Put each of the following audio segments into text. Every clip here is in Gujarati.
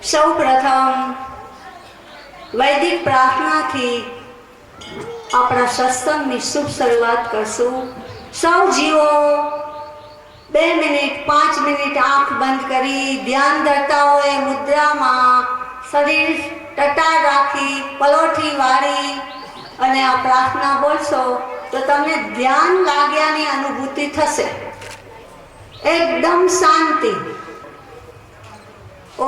સૌ પ્રથમ વૈદિક પ્રાર્થનાથી આપણા સત્સંગની શુભ શરૂઆત કરશું. સૌ જીવો 2 મિનિટ 5 મિનિટ આંખ બંધ કરી ધ્યાન ધરતા હોય મુદ્રામાં શરીર ટટાર રાખી પલોઠી વાળી અને આ પ્રાર્થના બોલશો તો તમને ધ્યાન લાગ્યાની અનુભૂતિ થશે. એકદમ શાંતિ. ઓ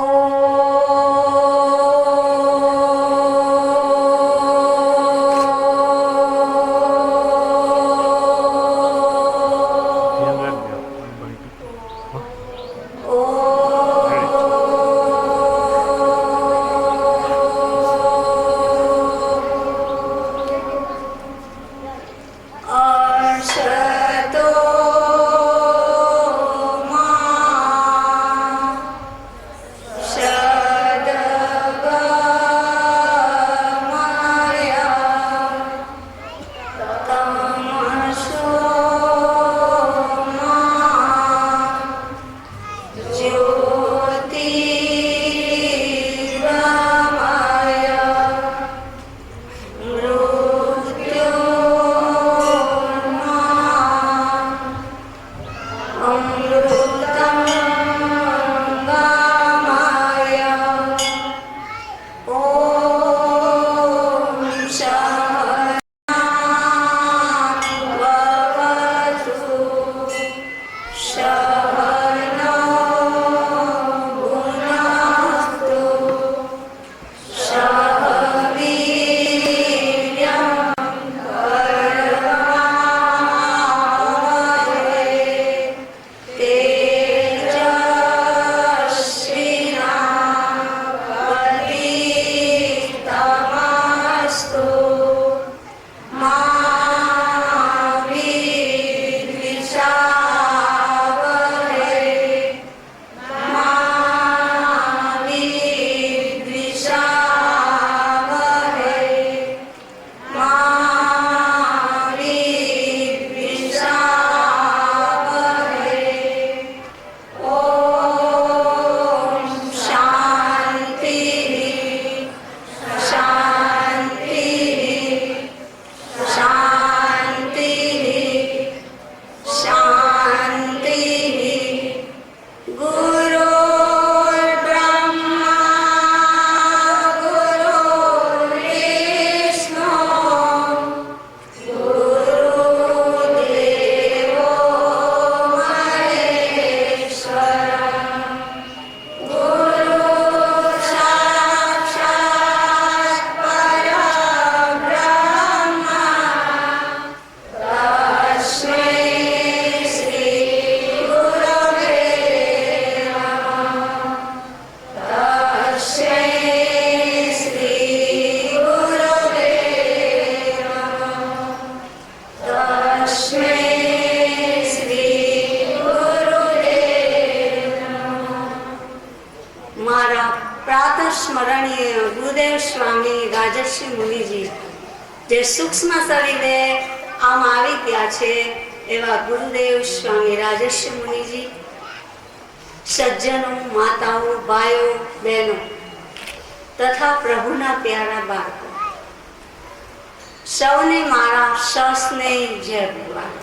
જે સૂક્ષ્મ શરીરે આમ આવી ગયા છે એવા ગુરુદેવ સ્વામી રાજર્ષિ મુનિજી, સજ્જનો, માતાઓ, ભાઈઓ, બહેનો તથા પ્રભુના પ્યારા બાળકો, સૌને મારા સસ્નેહ જય ભગવાન.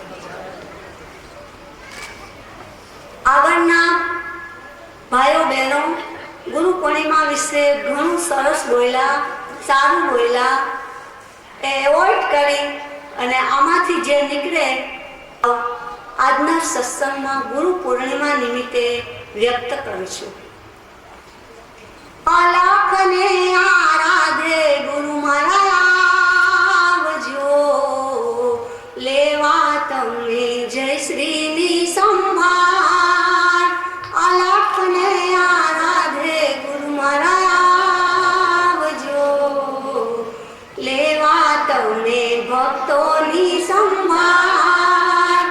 આગળના ભાઈઓ બહેનો ગુરુ પૂર્ણિમા વિશે ઘણું સરસ બોલ્યા, સારું બોલ્યા. એ એવોઇડ કરી અને આમાંથી જે નીકળે આજના સત્સંગમાં ગુરુ પૂર્ણિમા નિમિત્તે વ્યક્ત કરું છું. અલખને આરાધે ગુરુ મારા આવજો, લેવા તમે જય શ્રીની સંભાળ. અલખને આરાધે ગુરુ મારા આવજો, લેવા તમે ભક્તોની સંભાળ.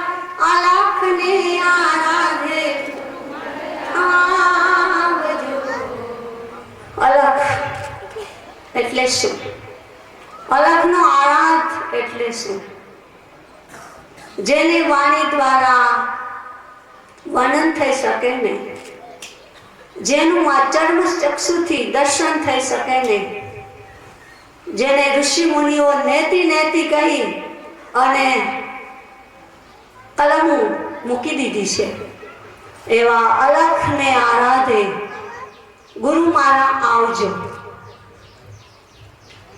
અલખને આરાધે આવજો. અલખ એટલે શું? અલખનો આરાધ એટલે શું? જેની વાણી દ્વારા વર્ણન થઈ શકે ને જેનું આ ચર્મ ચક્ષુથી દર્શન થઈ શકે નહીં, જેને ઋષિ મુનિઓ નેતિ નેતિ કહી અને કલમ મૂકી દીધી છે, એવા અલખને આરાધે ગુરુ મારા આવજો.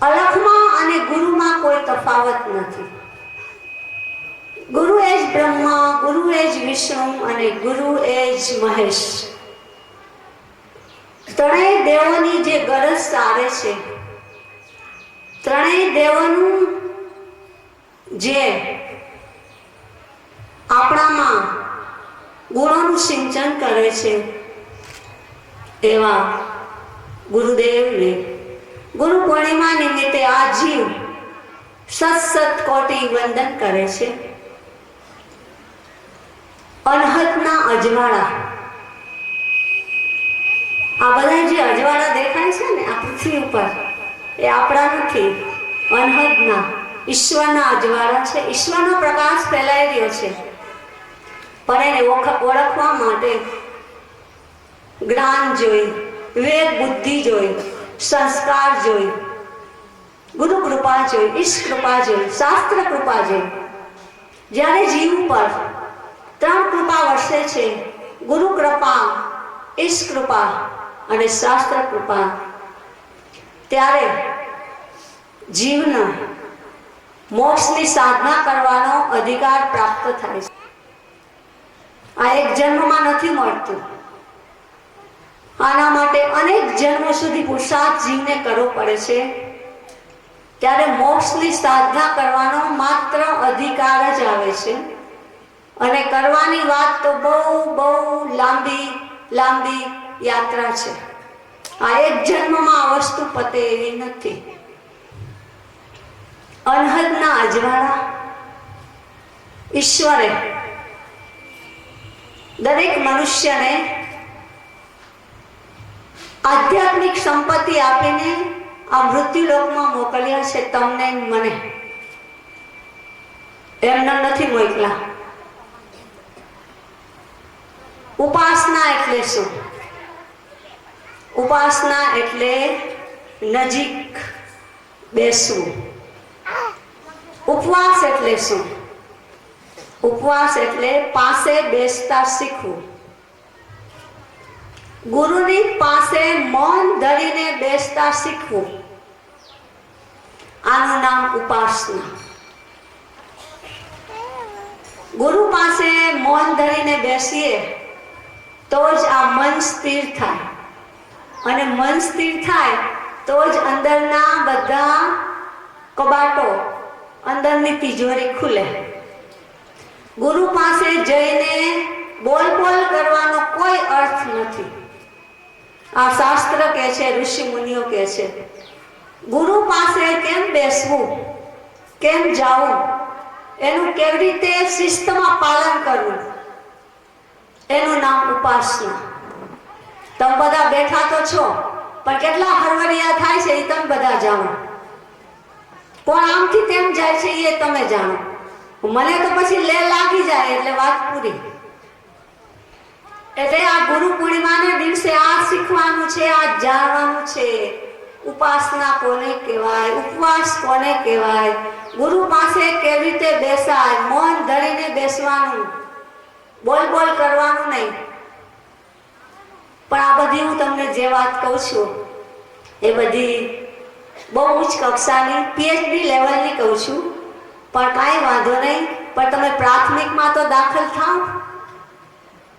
અલખમાં અને ગુરુમાં કોઈ તફાવત નથી. ગુરુ એ જ બ્રહ્મા, ગુરુ એ જ વિષ્ણુ અને ગુરુ એ જ મહેશ. ત્રણેય દેવોની જે ગરજ સારે છે, ત્રણેય દેવોનું જે આપણામાં ગુણોનું સિંચન કરે છે, એવા ગુરુદેવને ગુરુ પૂર્ણિમા નિમિત્તે આ જીવ સત કોટી વંદન કરે છે. અનહદના અજવાળા, આ બધા જે અજવાળા દેખાય છે ને આ પૃથ્વી ઉપર, એ આપણા નથી, અનહદના ઈશ્વરના અજવાળા છે. ઈશ્વરનો પ્રકાશ ફેલાઈ રહ્યો છે, પણ એને ઓળખવા માટે જ્ઞાન જોઈ, વિવેક બુદ્ધિ જોઈ, સંસ્કાર જોઈ, ગુરુ કૃપા જોઈ, ઈશ કૃપા જોઈ, શાસ્ત્ર કૃપા જોઈ. જ્યારે જીવ પર ત્રણ કૃપા વર્ષે છે, ગુરુ કૃપા, ઈશ કૃપા અને શાસ્ત્ર કૃપા, ત્યારે જીવને મોક્ષની સાધના કરવાનો અધિકાર પ્રાપ્ત થાય છે. આ એક જન્મમાં નથી મળતું. આના માટે અનેક જન્મો સુધી પુરુષાર્થ જીવને કરવો પડે છે. ત્યારે મોક્ષની સાધના કરવાનો માત્ર અધિકાર જ આવે છે. અને કરવાની વાત તો બહુ બહુ લાંબી લાંબી યાત્રા છે. આ એક જન્મમાં આ વસ્તુ પતે એવી નથી. અનહદના અજવાળા ઈશ્વરે દરેક મનુષ્યને આધ્યાત્મિક સંપત્તિ આપીને આ મૃત્યુલોકમાં મોકલ્યા છે. તમને મને એમને નથી મોકલા. ઉપાસના એટલે શું? ઉપાસના એટલે નજીક બેસવું. ઉપવાસ એટલે શું? ઉપવાસ એટલે પાસે બેસતા શીખવું. ગુરુની પાસે મૌન ધરીને બેસતા શીખવું, આનું નામ ઉપાસના. ગુરુ પાસે મૌન ધરીને બેસીએ તો જ આ મન સ્થિર થાય, અને મન સ્થિર થાય તો જ અંદરના બધા કબાટો, અંદરની તિજોરી ખુલે. ગુરુ પાસે જઈને બોલ બોલ કરવાનો કોઈ અર્થ નથી. આ શાસ્ત્ર કહે છે, ઋષિ મુનિઓ કહે છે. ગુરુ પાસે કેમ બેસવું, કેમ જાવું, એનું કેવી રીતે શિસ્તમાં પાલન કરવું, એનું નામ ઉપાસના. તમે બધા બેઠા તો છો, પણ કેટલા હરવરિયા થાય છે એ તમે બધા જાણો. કોણ આમથી તેમ જાય છે એ તમે જાણો. મને તો પછી લે લાગી જાય એટલે વાત પૂરી. એટલે આ ગુરુ પૂર્ણિમાના દિવસે આ શીખવાનું છે, આ જાણવાનું છે. ઉપાસના કોને કહેવાય, ઉપવાસ કોને કહેવાય, ગુરુ પાસે કેવી રીતે બેસાય, મૌન ધરીને બેસવાનું, બોલ બોલ કરવાનું નહીં. પણ આ બધી હું તમને જે વાત કહું છું એ બધી બહુ ઉચ્ચ કક્ષાની PhD લેવલની કહું છું. પણ કાંઈ વાંધો નહીં, પણ તમે પ્રાથમિકમાં તો દાખલ થાઓ.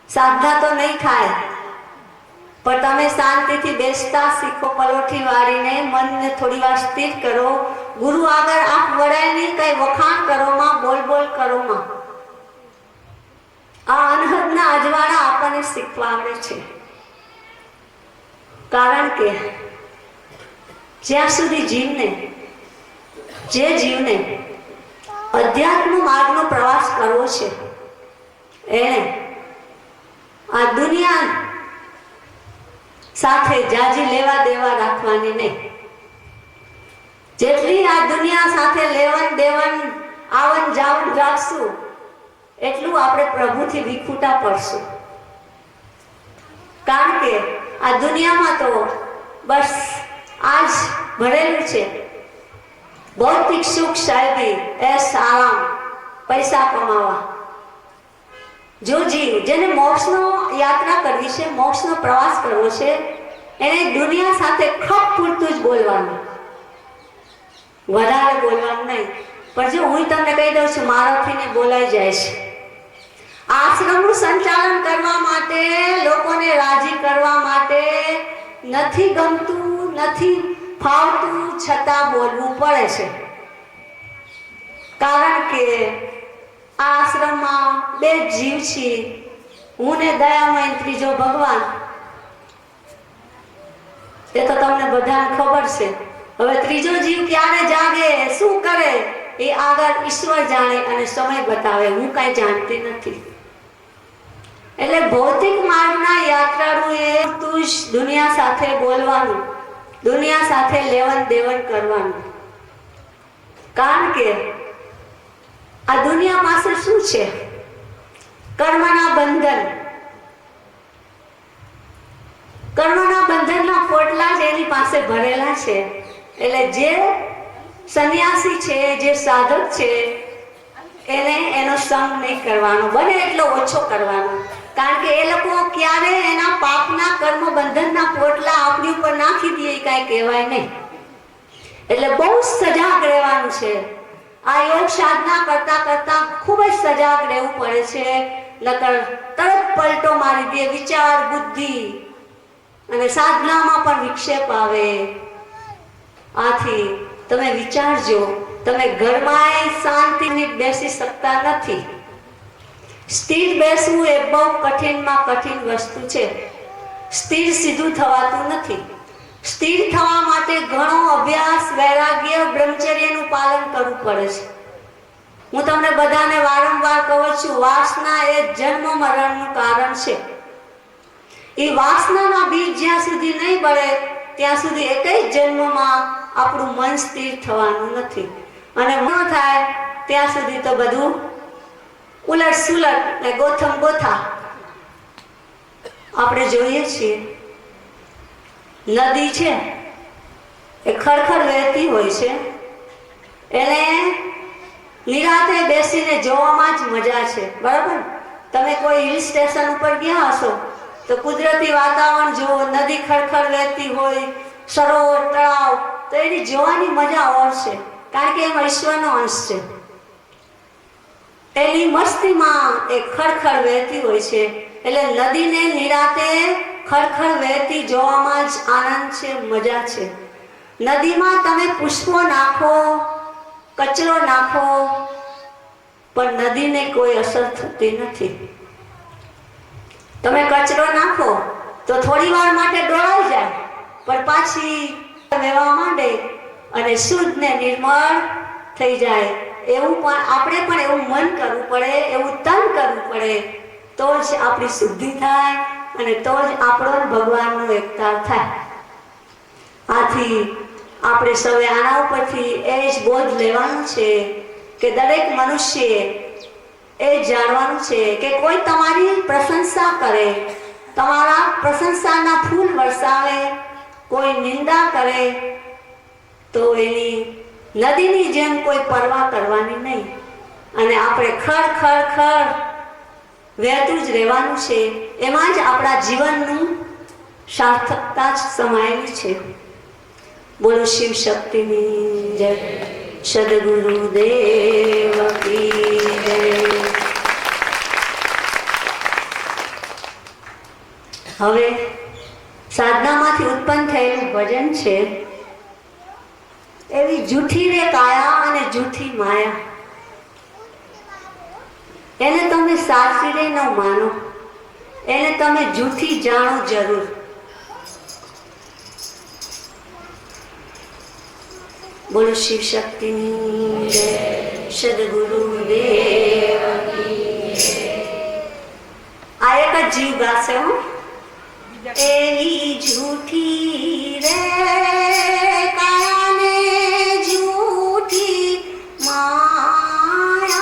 સાધના તો નહીં થાય, પણ તમે શાંતિથી બેસતા શીખો. પલોઠી વાળીને મનને થોડી વાર સ્થિર કરો. ગુરુ આગળ આંખ વળાય નહીં, કઈ વખાણ કરોમાં, બોલ બોલ કરોમાં. આ અનહદના અજવાળા આપણને શીખવાડે છે. કારણ કે જ્યાં સુધી જે જીવને અધ્યાત્મ માર્ગનો પ્રવાસ કરવો છે, એને આ દુનિયા સાથે જાજી લેવા દેવા રાખવાની નહીં. જેટલી આ દુનિયા સાથે લેવન દેવન, આવન જાવન રાખશું, એટલું આપણે પ્રભુથી વિખૂટા પડશું. કારણ કે આ દુનિયામાં તો બસ આજ ભરેલું છે, ભૌતિક સુખ શાંતિ, એસ આરામ, પૈસા કમાવા. જો જીવ જેને મોક્ષનો યાત્રા કરવી છે, મોક્ષનો પ્રવાસ કરવો છે, એને દુનિયા સાથે ખપ પૂરતું જ બોલવાનું, વધારે બોલવાનું નહીં. પણ જો હું તમને કહી દઉં છું, મારાથી ને બોલાઈ જાય છે. આશ્રમનું સંચાલન કરવા માટે, લોકોને રાજી કરવા માટે નથી ગમતું, નથી ફાવતું, છતાં બોલવું પડે છે. કારણ કે આ આશ્રમમાં બે જીવ છીએ, હું ને દયામય ત્રીજો ભગવાન. એ તો તમને બધાને ખબર છે. હવે ત્રીજો જીવ ક્યારે જાગે, શું કરે, એ આગળ ઈશ્વર જાણે અને સમય બતાવે, હું કાંઈ જાણતી નથી. એટલે ભૌતિક માર્ગના યાત્રાળુએ દુનિયા સાથે બોલવાનું, દુનિયા સાથે લેવન દેવન કરવાનું. કારણ કે આ દુનિયા પાસે શું છે? કર્મના બંધન. કર્મના બંધનના પોટલા જ એની પાસે ભરેલા છે. એટલે જે સંન્યાસી છે, જે સાધક છે, એને એનો સંગ નહીં કરવાનો, બને એટલો ઓછો કરવાનો. કારણ કે એ લોકો ક્યારે એના પાપના કર્મ બંધનના પોટલા આપણી ઉપર નાખી દે, કાંઈ કહેવાય નહીં. એટલે બહુ સજાગ રહેવાનું છે. આ યોગ સાધના કરતા કરતા ખૂબ જ સજાગ રહેવું પડે છે. નકર તરત પલટો મારી દે વિચાર, બુદ્ધિ, અને સાધનામાં પણ વિક્ષેપ આવે. આથી તમે વિચારજો, તમે ઘરમાં શાંતિથી બેસી શકતા નથી. સ્થિર બેસવું એ બહુ કઠિનમાં કઠિન વસ્તુ છે. સ્થિર સીધું થવાતું નથી. સ્થિર થવા માટે ઘણો અભ્યાસ, વૈરાગ્ય, બ્રહ્મચર્યનું પાલન કરવું પડે છે. હું તમને બધાને વારંવાર કહું છું, વાસના એ જન્મ મરણનું કારણ છે. એ વાસનાના બીજ જ્યાં સુધી નહીં બળે ત્યાં સુધી એક જ જન્મમાં આપણું મન સ્થિર થવાનું નથી. અને ન થાય ત્યાં સુધી તો બધું ઉલટ સુલટ ને ગોથમ ગોથા. આપણે જોઈએ છીએ નદી છે એ ખરખર વહેતી હોય છે, એને નિરાતે બેસીને જોવામાં જ મજા છે. બરાબર? તમે કોઈ હિલ સ્ટેશન ઉપર ગયા હશો તો કુદરતી વાતાવરણ જુઓ, નદી ખરખર વહેતી હોય, સરોવર, તળાવ, તો એની જોવાની મજા ઓર છે. કારણ કે એમાં ઈશ્વરનો અંશ છે. એની મસ્તીમાં એ ખરખર વહેતી હોય છે. એટલે નદીને નિરાતે ખરખર વહેતી જોવામાં જ આનંદ છે, મજા છે. નદીમાં તમે પુષ્પો નાખો, કચરો નાખો, પણ નદીને કોઈ અસર થતી નથી. તમે કચરો નાખો તો થોડી વાર માટે ડોળાઈ જાય, પણ પાછી વહેવા માંડે અને શુદ્ધ ને નિર્મળ થઈ જાય. એવું પણ આપણે પણ એવું મન કરવું પડે, એવું તન કરવું પડે, તો જ આપણી શુદ્ધિ થાય અને તો જ આપણો ભગવાનનો એકતાર થાય. આથી આપણે સૌએ આના ઉપરથી એ જ બોધ લેવાનું છે કે દરેક મનુષ્યએ એ જાણવાનું છે કે કોઈ તમારી પ્રશંસા કરે, તમારા પ્રશંસાના ફૂલ વરસાવે, કોઈ નિંદા કરે તો એની નદીની જેમ કોઈ પરવા કરવાની નહીં. અને આપણે ખર ખર ખર વહેતું જ રહેવાનું છે. એમાં જ આપણા જીવનનું સાર્થકતા જ સમાયેલી છે. બોલો શિવ શક્તિની જય, સદગુરુદેવ કી જય. હવે સાધનામાંથી ઉત્પન્ન થયેલું ભજન છે, એવી જૂઠી રે કાયા અને જૂઠી માયા. એને તમે સાચી રે ન માનો, એને તમે જૂઠી જાણો જરૂર. બોલો શિવ શક્તિની જય, સદગુરુદેવ કી જય. આ એક જ જીવ ગાશે હો. એવી જૂઠી રે કાયા ને જૂઠી માયા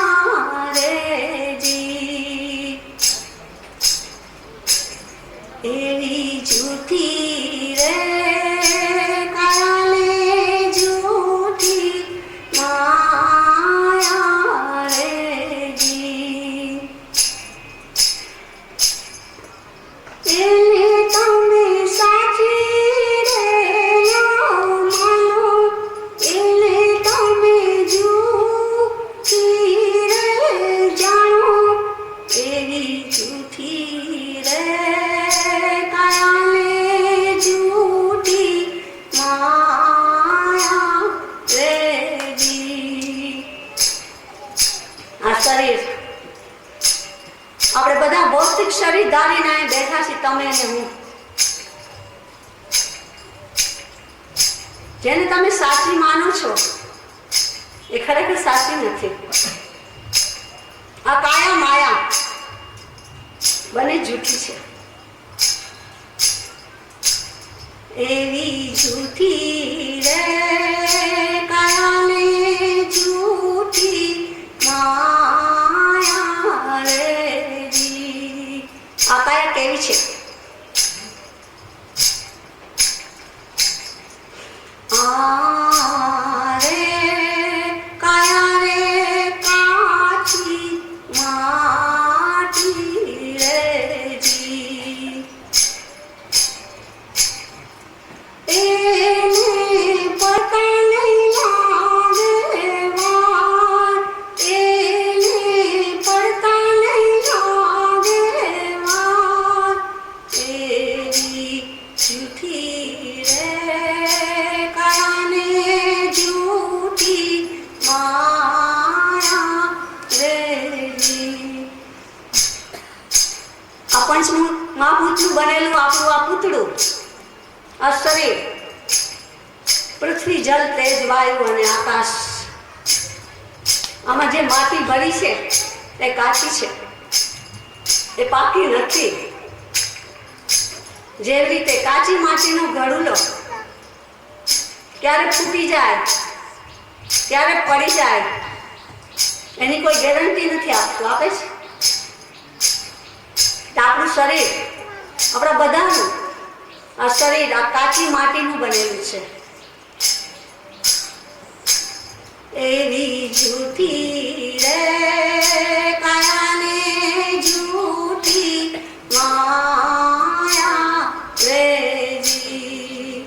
રે જી, એવી જૂઠી તમે ને હું. જેને તમે સાચી માનો છો એ ખરેખર સાચી નથી. આ કાયા માયા બંને જૂઠી છે. એવી જૂઠી રે કાયાને જૂઠી માયા રે જી. આ કાયા કેવી છે? મહાભૂતનું બનેલું આપણું આ પૂતળું, આ શરીર, પૃથ્વી, જલ, તેજ, વાયુ અને આકાશ, આમાં જે માટી ભરી છે એ કાચી છે, એ પાકી નથી. જેવી રીતે કાચી માટીનો ઘડુલો ક્યારેક ફૂટી જાય, ક્યારેક પડી જાય, એની કોઈ ગેરંટી નથી આપતું. આપે છે? આપણું શરીર, આપણા બધાનું આ શરીર આ કાચી માટીનું બનેલું છે. એવી જૂઠી રે કાયાને જૂઠી માયા રે જી.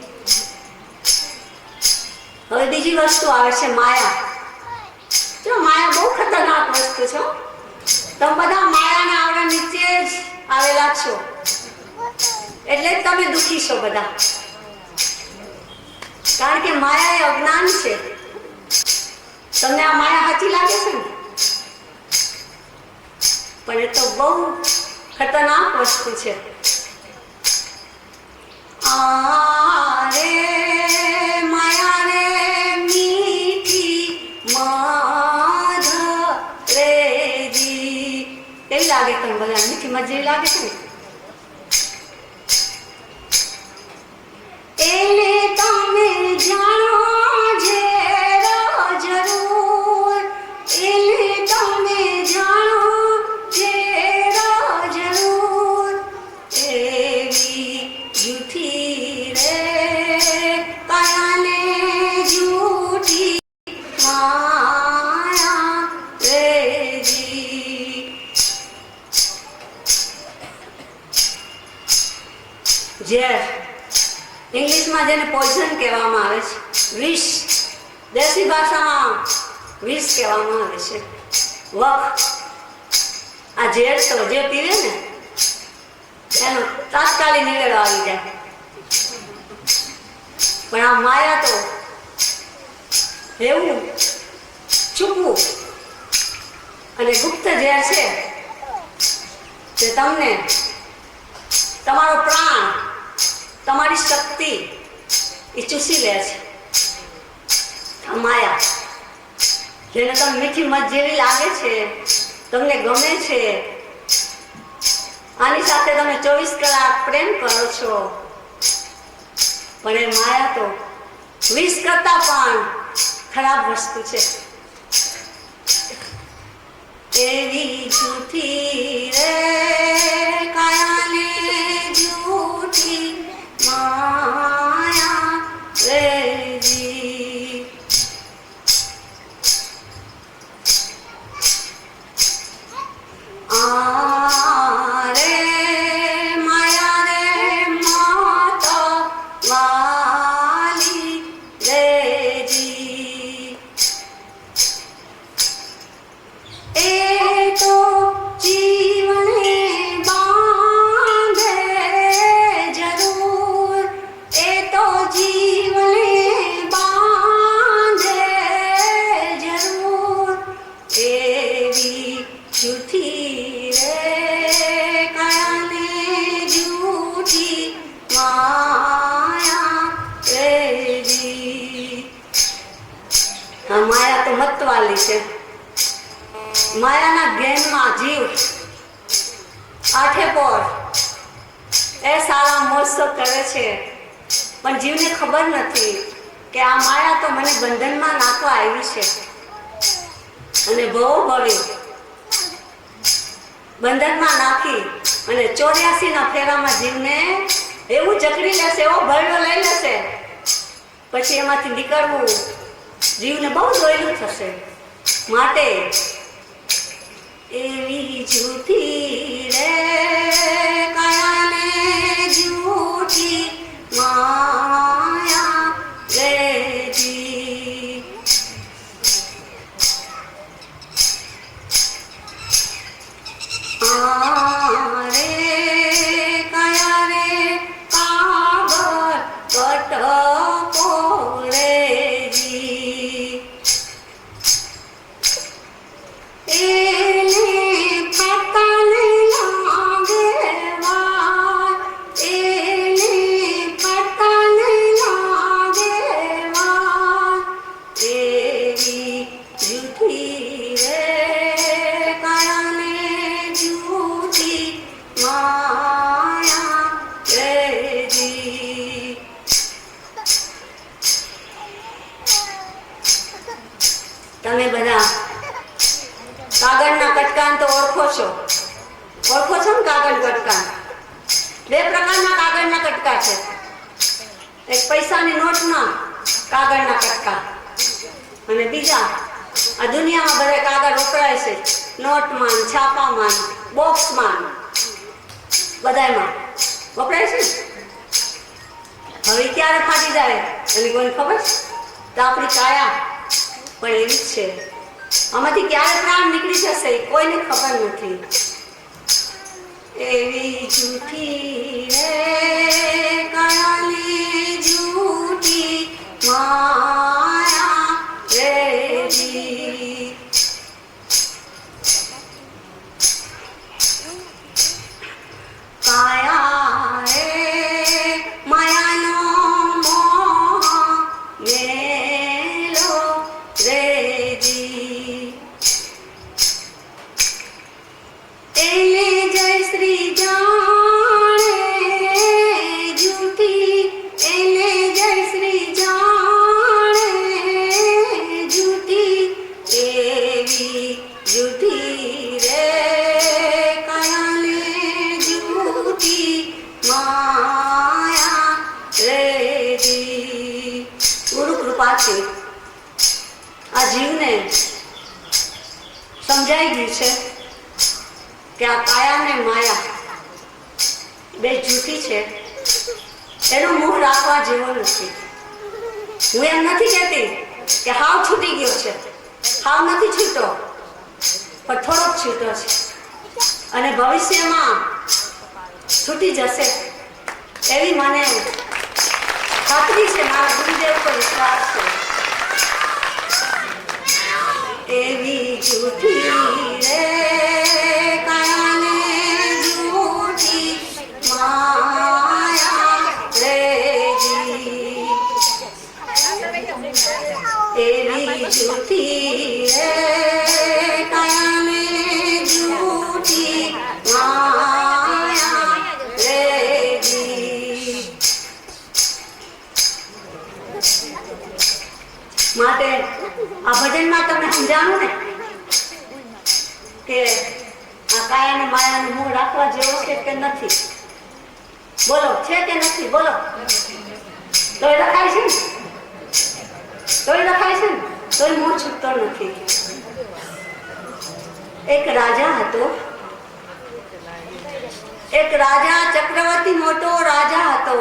હવે બીજી વસ્તુ આવે છે માયા. જો માયા બહુ ખતરનાક વસ્તુ છે. તમે બધા માયાના આવડા નીચે જ આવેલા છો એટલે જ તમે દુઃખી છો બધા. કારણ કે માયા એ અજ્ઞાન છે. તમને આ માયા સાચી લાગે છે ને, પણ એ તો બહુ ખતરનાક વસ્તુ છે. રે માયા રે મીઠી મધ રે જી. કેવી લાગે તમને બધા? મીઠી મધ જેવી લાગે છે ને? એને તમે જાણો જે જરૂર, એને તમે જાણો જે જરૂર. એવી જૂઠી રે કાયાને જૂઠી માયા રે જી. ઝેર, ઇંગ્લિશમાં જેને પોઈઝન કહેવામાં આવે છે, વિષ, દેશી ભાષામાં વિષ કહેવામાં આવે છે. વખ, આ ઝેર તો જે પીવે ને એનો તાત્કાલિક નિવેડો આવી જાય. પણ આ માયા તો એવું છુપવું અને ગુપ્ત ઝેર છે તે તમને તમારો પ્રાણ, તમારી શક્તિ એ ચૂસી લે છે. આ માયા જેને તમે મીઠી મધ જેવી લાગે છે, તમને ગમે છે, આની સાથે તમે 24 કલાક પ્રેમ કરો છો, પણ એ માયા તો વિષ કરતા પણ ખરાબ વસ્તુ છે. એવી જૂઠી રે કાયાને જૂઠી માયા રે જી. રે માયા રે માતા વાલી રે જી. એ તો જીવને બા આ માયા તો મતવાલી છે. માયાના ગેનમાં જીવ આઠે પોર એ સારા મોજશોખ કરે છે, પણ જીવને ખબર નથી કે આ માયા તો મને બંધનમાં નાખવા આવી છે અને ભવો ભવે બંધનમાં નાખી અને 84ના ફેરામાં જીવને એવું જકડી લેશે, એવો ભરડો લઈ લેશે, પછી એમાંથી નીકળવું જીવને બહુ દોયલું થશે. માટે એવી જૂઠી રે કાયાને જૂઠી માયા રેજી. રે કાયા રે કાગળ કટકો રેજી. એને પતા નહીં લાગે વાર, એને પતા નહીં લાગે વાર, એવી જૂઠી રે કાયાને જૂઠી માયા રેજી. તમે બધા કાગળના કટકાને તો ઓળખો છો ને? કાગળ કટકા બે પ્રકારના કાગળના કટકા છે. એક પૈસાની નોટના કાગળના કટકા અને બીજા આ દુનિયામાં બધા કાગળ વપરાય છે, નોટમાં, છાપામાં, બોક્સમાં, બધામાં વપરાય છે. હવે ક્યારે ફાટી જાય એની કોઈને ખબર છે? તો આપણી કાયા પણ એવી જ છે. આમાંથી ક્યારે પ્રાણ નીકળી જશે કોઈને ખબર નથી. એવી જૂઠી રે કાયાની જૂઠી માયા રેજી. કાયા રે માયાનો મોહ મેલો રેજી. એને જય શ્રી જાણે જૂઠી, એને જય શ્રી જાણે જૂઠી, એવી જૂઠી રે કાયાને જૂઠી માયા રેજી. ગુરુ કૃપાથી આ જીવને સમજાઈ ગયું છે કે આ કાયા ને માયા બે જૂઠી છે, એનો મોહ રાખવા જેવો નથી. હું એમ નથી કહેતી કે હાવ છૂટી ગયો છે, હાવ નથી છૂટો, પણ થોડોક છૂટો છે અને ભવિષ્યમાં છૂટી જશે એવી મને ખાતરી છે. મારા ગુરુદેવ પર વિશ્વાસ છે. એવી જૂઠી રે કાયાને જૂઠી માયા રેજી. એવી જૂઠી રે કાયાને જૂઠી માયા રેજી. માટે આ ભજનમાં તમને સમજાવું ને કે આ કાયા ને માયાનો મોહ રાખવા જેવો છે કે નથી? બોલો, છે કે નથી? બોલો. તોય રખાય છે ને, તોય રખાય છે ને, તોય મોહ છૂટતો નથી. એક રાજા હતો, એક રાજા ચક્રવર્તી મોટો રાજા હતો.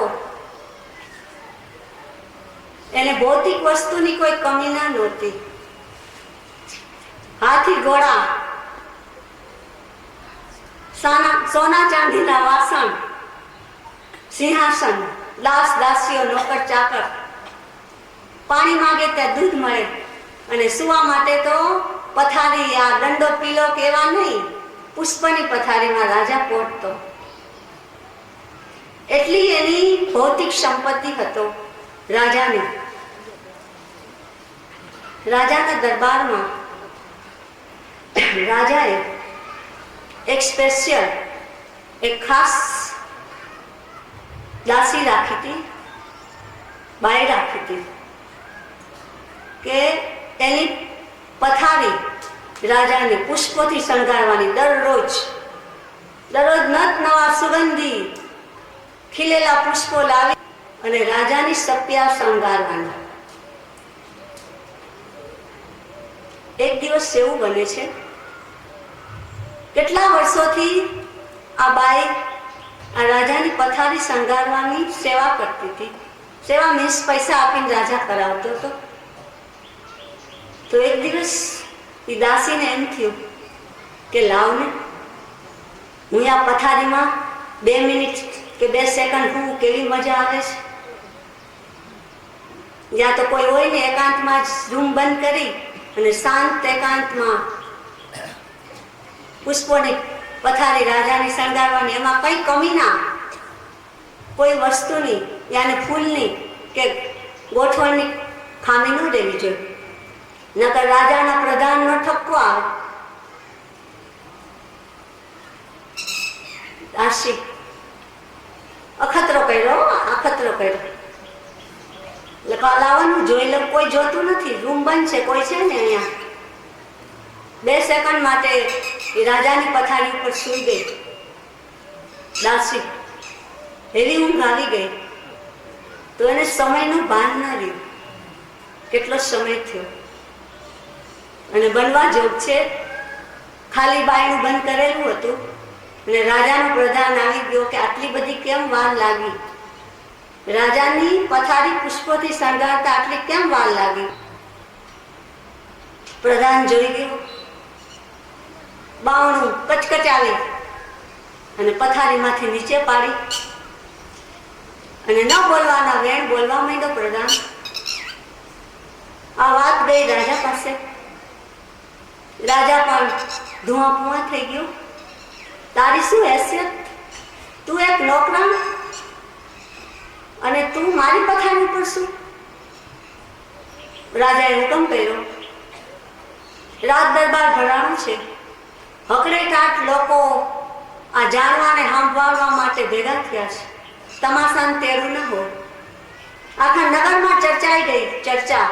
એને ભૌતિક વસ્તુની કોઈ કમી ના નહોતી. હાથી ઘોડા, સોના ચાંદીના વાસણ, સિંહાસન, દાસ દાસીઓ, નોકર ચાકર, પાણી માંગે ત્યાં દૂધ મળે અને સુવા માટે તો પથારી, આ દંડો પીલો કેવા નહીં, પુષ્પની પથારીમાં રાજા પોટતો. એટલી એની ભૌતિક સંપત્તિ હતો રાજાની. રાજાના દરબારમાં રાજાએ એક સ્પેશિયલ, એક ખાસ દાસી રાખી હતી, બાઈ રાખી હતી કે એની પથારી રાજાની પુષ્પોથી શણગારવાની. દરરોજ નત નવા સુગંધી ખીલેલા પુષ્પો લાવી અને રાજાની સપ્યા શણગારવાના. એક દિવસ એવું બને છે, કેટલા વર્ષોથી આ બાઈ આ રાજાની પથારી શણગારવાની સેવા કરતી હતી. સેવા મીન્સ પૈસા આપીને રાજા કરાવતો હતો. તો એક દિવસ એ દાસીને એમ થયું કે લાવને હું આ પથારીમાં 2 મિનિટ કે 2 સેકન્ડ હું, કેવી મજા આવે છે. જ્યાં તો કોઈ હોય ને એકાંતમાં જ રૂમ બંધ કરી અને શાંત એકાંતમાં પુષ્પોની પથારી રાજાની શણગારવાની. એમાં કઈ કમી ના, કોઈ વસ્તુની યાને ફૂલની કે ગોઠવણની ખામી ન રહેવી જોઈએ, નકર રાજાના પ્રધાનનો ઠપકો આવે. દાસી અખતરો કર્યો, લાવવાનું જોઈ લો, કોઈ જોતું નથી, રૂમ બંધ છે, કોઈ છે ને અહીંયા. 2 સેકન્ડ માટે એ રાજાની પથારી ઉપર સૂઈ ગઈ દાસી. એવી ઊંઘ આવી ગઈ તો એને સમયનું ભાન ન રહ્યું, કેટલો સમય થયો. અને બનવા જોગ છે, ખાલી બાયણું બંધ કરેલું હતું અને રાજાનો પ્રધાન આવી ગયો કે આટલી બધી કેમ વાર લાગી, રાજાની પથારી પુષ્પોથી શણગારતા આટલી કેમ વાર લાગી. પ્રધાન જોઈ ગયો, બાવણું કચકચાવી અને પથારીમાંથી નીચે પાડી અને ન બોલવાના વેણ બોલવા માંડ્યો. પ્રધાન આ વાત ગઈ રાજા પાસે. રાજા પણ ધુઆ થઈ ગયો. તારી શું હેસિયત, તું એક નોકરાણ અને તું મારી પથારી ઉપર શું? રાજાએ હુકમ કર્યો, રાજ દરબાર ભરાણું છે, હકડેટાટ લોકો આ જાણવાને સાંભળવા માટે ભેગા થયા છે. તમાશાને તેરું ન હોય. આખા નગરમાં ચર્ચાઈ ગઈ ચર્ચા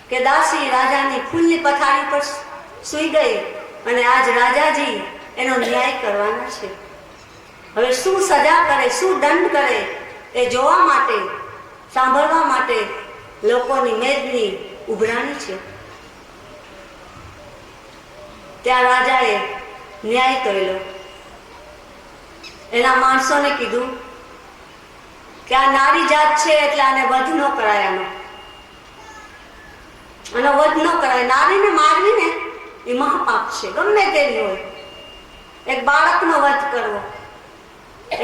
કે દાસી રાજાની ફૂલની પથારી પર સૂઈ ગઈ અને આજ રાજાજી એનો ન્યાય કરવાના છે. હવે શું સજા કરે, શું દંડ કરે એ જોવા માટે, સાંભળવા માટે લોકોની મેદની ઉભરાણી છે. ત્યાં રાજાએ ન્યાય કર્યો. એના માણસોને કીધું કે આ નારી જાત છે એટલે આને વધ ન કરાય, આનો વધ ન કરાય. નારીને મારવી ને એ મહાપાપ છે, ગમે તેવી હોય. એક બાળકનો વધ કરવો,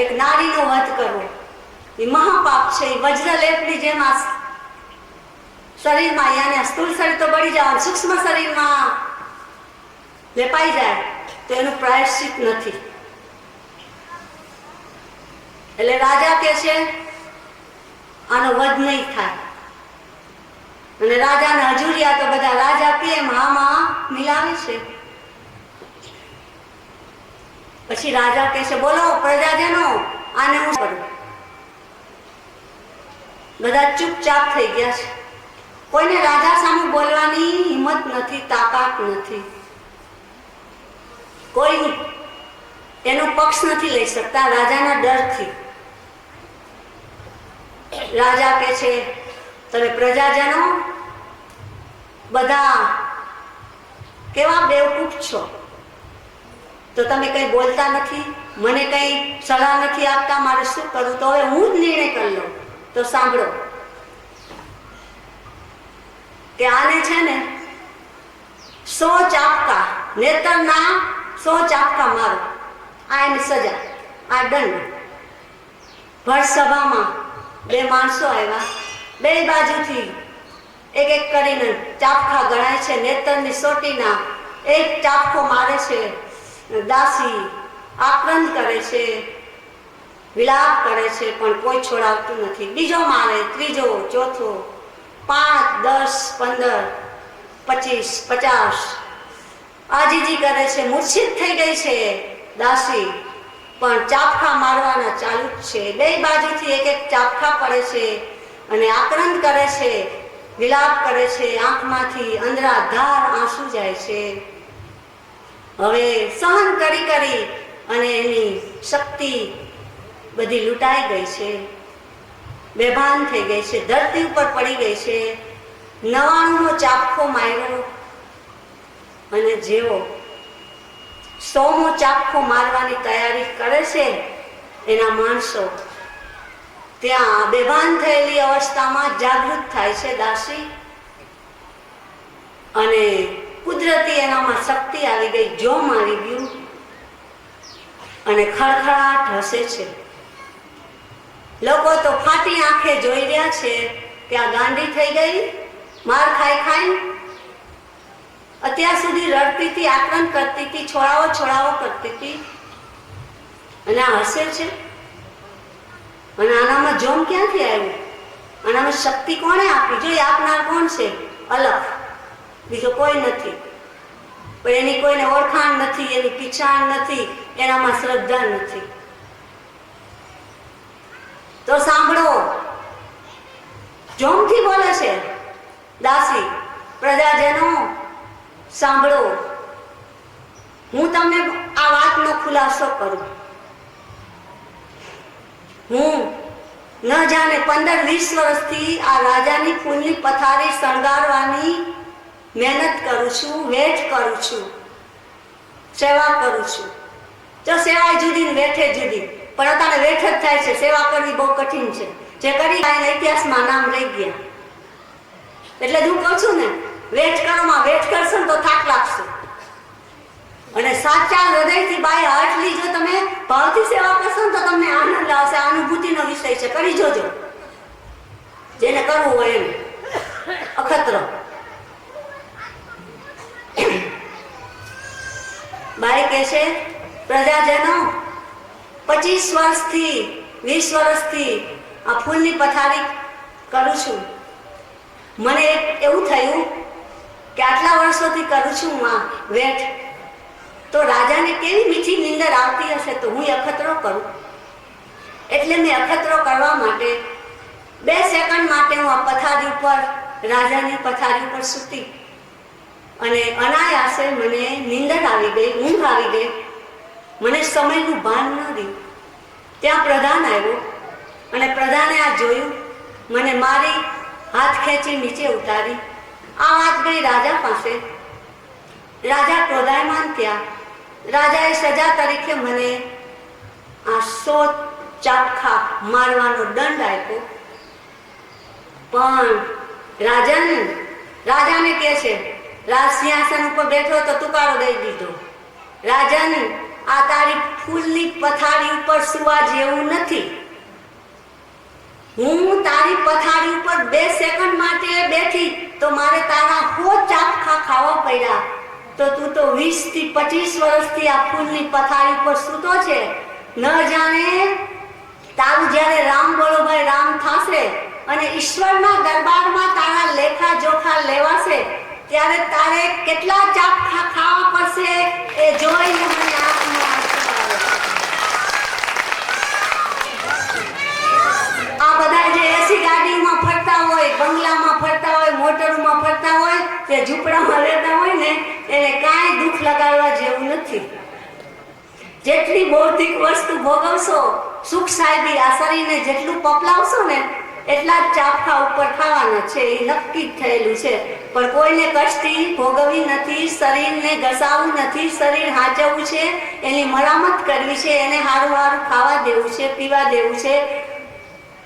એક નારીનો વધ કરવો એ મહાપાપ છે. એ વજ્રલેપની જેમ આ શરીરમાં, યાને સ્થૂળ શરીર તો બળી જાય, સૂક્ષ્મ શરીરમાં લેપાઈ જાય તો એનું પ્રાયશ્ચિત નથી. એટલે રાજા કે છે આનો વધ નહીં થાય. અને રાજાને હજુરિયા તો બધા રાજા કેમ હામાં મિલાવે છે. પછી રાજા કહે છે બોલો પ્રજાજનો, આને હું કરું. બધા ચૂપચાપ થઈ ગયા છે. કોઈને રાજા સામે બોલવાની હિંમત નથી, તાકાત નથી. કોઈ એનો પક્ષ નથી લઈ શકતા રાજાના ડરથી. રાજા કહે છે તમે પ્રજાજનો બધા કેવા બેવકૂફ છો, તો તમે કઈ બોલતા નથી, મને કઈ સલાહ નથી આપતા, મારે શું કરવું? તો હવે હું જ નિર્ણય કરી લઉં. તો સાંભળો કે આને છે ને 100 ચાપકા, નેતરના 100 ચાપકા મારો, આ એની સજા, આ દંડ. ભર સભામાં 2 માણસો આવ્યા, 2 બાજુથી એક એક કરીને ચાપખા ગણાય છે. નેતરની સોટીના એક ચાપખો મારે છે. દાસી આક્રંદ કરે છે, વિલાપ કરે છે, પણ કોઈ છોડાવતું નથી. બીજો મારે, ત્રીજો, ચોથો. 5, 10, 15, 25, 50 આજીજી કરે છે, મૂર્છિત થઈ ગઈ છે દાસી, પણ ચાપખા મારવાના ચાલુ જ છે. બે બાજુથી એક એક ચાપખા પડે છે અને આક્રંદ કરે છે, વિલાપ કરે છે, આંખમાંથી અંદરાધાર આંસુ જાય છે. હવે સહન કરી કરી અને એની શક્તિ બધી લૂંટાઈ ગઈ છે, બેભાન થઈ ગઈ છે, ધરતી ઉપર પડી ગઈ છે. 99નો ચાપખો માર્યો અને જેવો 100મો ચાપખો મારવાની તૈયારી કરે છે એના માણસો, ત્યાં બેભાન થયેલી અવસ્થામાં જાગૃત થાય છે દાસી, અને કુદરતી એનામાં શક્તિ આવી ગઈ, જોમ આવી ગયું અને ખડખડાટ હસે છે. લોકો તો ફાટી આંખે જોઈ રહ્યા છે કે આ ગાંડી થઈ ગઈ, માર ખાઈ ખાઈ. અત્યાર સુધી રડતી હતી, આક્રંદ કરતી હતી, છોડાવો છોડાવો કરતી હતી, અને આ હસે છે. અને આનામાં જોમ ક્યાંથી આવ્યું? આનામાં શક્તિ કોણે આપી? જો આપનાર કોણ છે? અલગ, બીજો કોઈ નથી. પણ એની કોઈને ઓળખાણ નથી, એની પીછાણ નથી, એનામાં શ્રદ્ધા નથી. તો સાંભળો, જોમથી બોલે છે દાસી, પ્રજાજનો સાંભળો, હું તમને આ વાતનો ખુલાસો કરું. હું ન જાણે 15-20 વર્ષથી આ રાજાની ફૂલની પથારી શણગારવાની મહેનત કરું છું, વેઠ કરું છું, સેવા કરું છું. જો સેવા જુદી ને વેઠે જુદી, પણ અત્યારે વેઠ જ થાય છે. સેવા કરવી બહુ કઠિન છે. જે કરી એના ઇતિહાસમાં નામ રહી ગયા. એટલે હું કહું છું ને, વેઠ કરોમાં વેઠ કરશો ને તો થાક લાગશે. અને સાચા હૃદયથી બાય હાર્ટલી જો તમે ભાવથી સેવા કરશો ને તો તમને આનંદ આવશે. અનુભૂતિનો વિષય છે, કરી જોજો. જેને કરવું હોય એમ અખતરો. બાઈ કહે છે, પ્રજાજનો 25 વર્ષથી 20 વર્ષથી આ ફૂલની પથારી કરું છું. મને એવું થયું કે આટલા વર્ષોથી કરું છું આ વેઠ, તો રાજાને કેવી મીઠી નીંદર આવતી હશે, તો હું અખતરો કરું. એટલે મેં અખતરો કરવા માટે 2 સેકન્ડ માટે હું આ પથારી ઉપર, રાજાની પથારી ઉપર સૂતી, અને અનાયાસે મને નીંદર આવી ગઈ, ઊંઘ આવી ગઈ. મને સમયનું ભાન ન રહ્યું. ત્યાં પ્રધાન આવ્યો અને પ્રધાને આ જોયું, મને મારી હાથ ખેંચી નીચે ઉતારી. આ વાત ગઈ રાજા પાસે. રાજા ક્રોધાયમાન થયા. રાજાએ સજા તરીકે મને આ 100 ચાપખા મારવાનો દંડ આપ્યો. પણ રાજાને કહે છે, રાજ સિંહાસન ઉપર બેઠો તો તુકારો દઈ દીધો. રાજન, આ તારી ફૂલની પથારી ઉપર સુવા જેવું નથી. હું તારી પથારી ઉપર 2 સેકન્ડ માટે બેઠી તો મારે તારા 100 ચાપખા ખાવા પડ્યા. તો તું તો 20 થી 25 વર્ષથી આ ફૂલની પથારી ઉપર સૂતો છે. ન જાણે તારું જ્યારે રામ બોલો ભાઈ રામ થશે અને ઈશ્વરના દરબારમાં તારા લેખા જોખા લેવાશે, ત્યારે તારે કેટલા ચાપખા ખાવા પડશે એ જોઈને મને આંખમાં આંસુ આવે. આ બધા જે એસી ગાડીમાં ફરતા હોય, બંગલામાં ફરતા હોય, મોટરમાં ફરતા હોય, તે ઝૂંપડામાં રહેતા હોય ને, એને કાંઈ દુઃખ લગાડવા જેવું નથી. જેટલી બૌદ્ધિક વસ્તુ ભોગવશો, સુખ સાહેબી આ શરીરને જેટલું પપલાવશો ને, એટલા જ ચાપખા ઉપર ખાવાના છે. એ નક્કી જ થયેલું છે. પણ કોઈને કષ્ટી ભોગવવી નથી, શરીરને ઘસાવવું નથી. શરીર હાચવવું છે, એની મરામત કરવી છે, એને હારું હારું ખાવા દેવું છે, પીવા દેવું છે,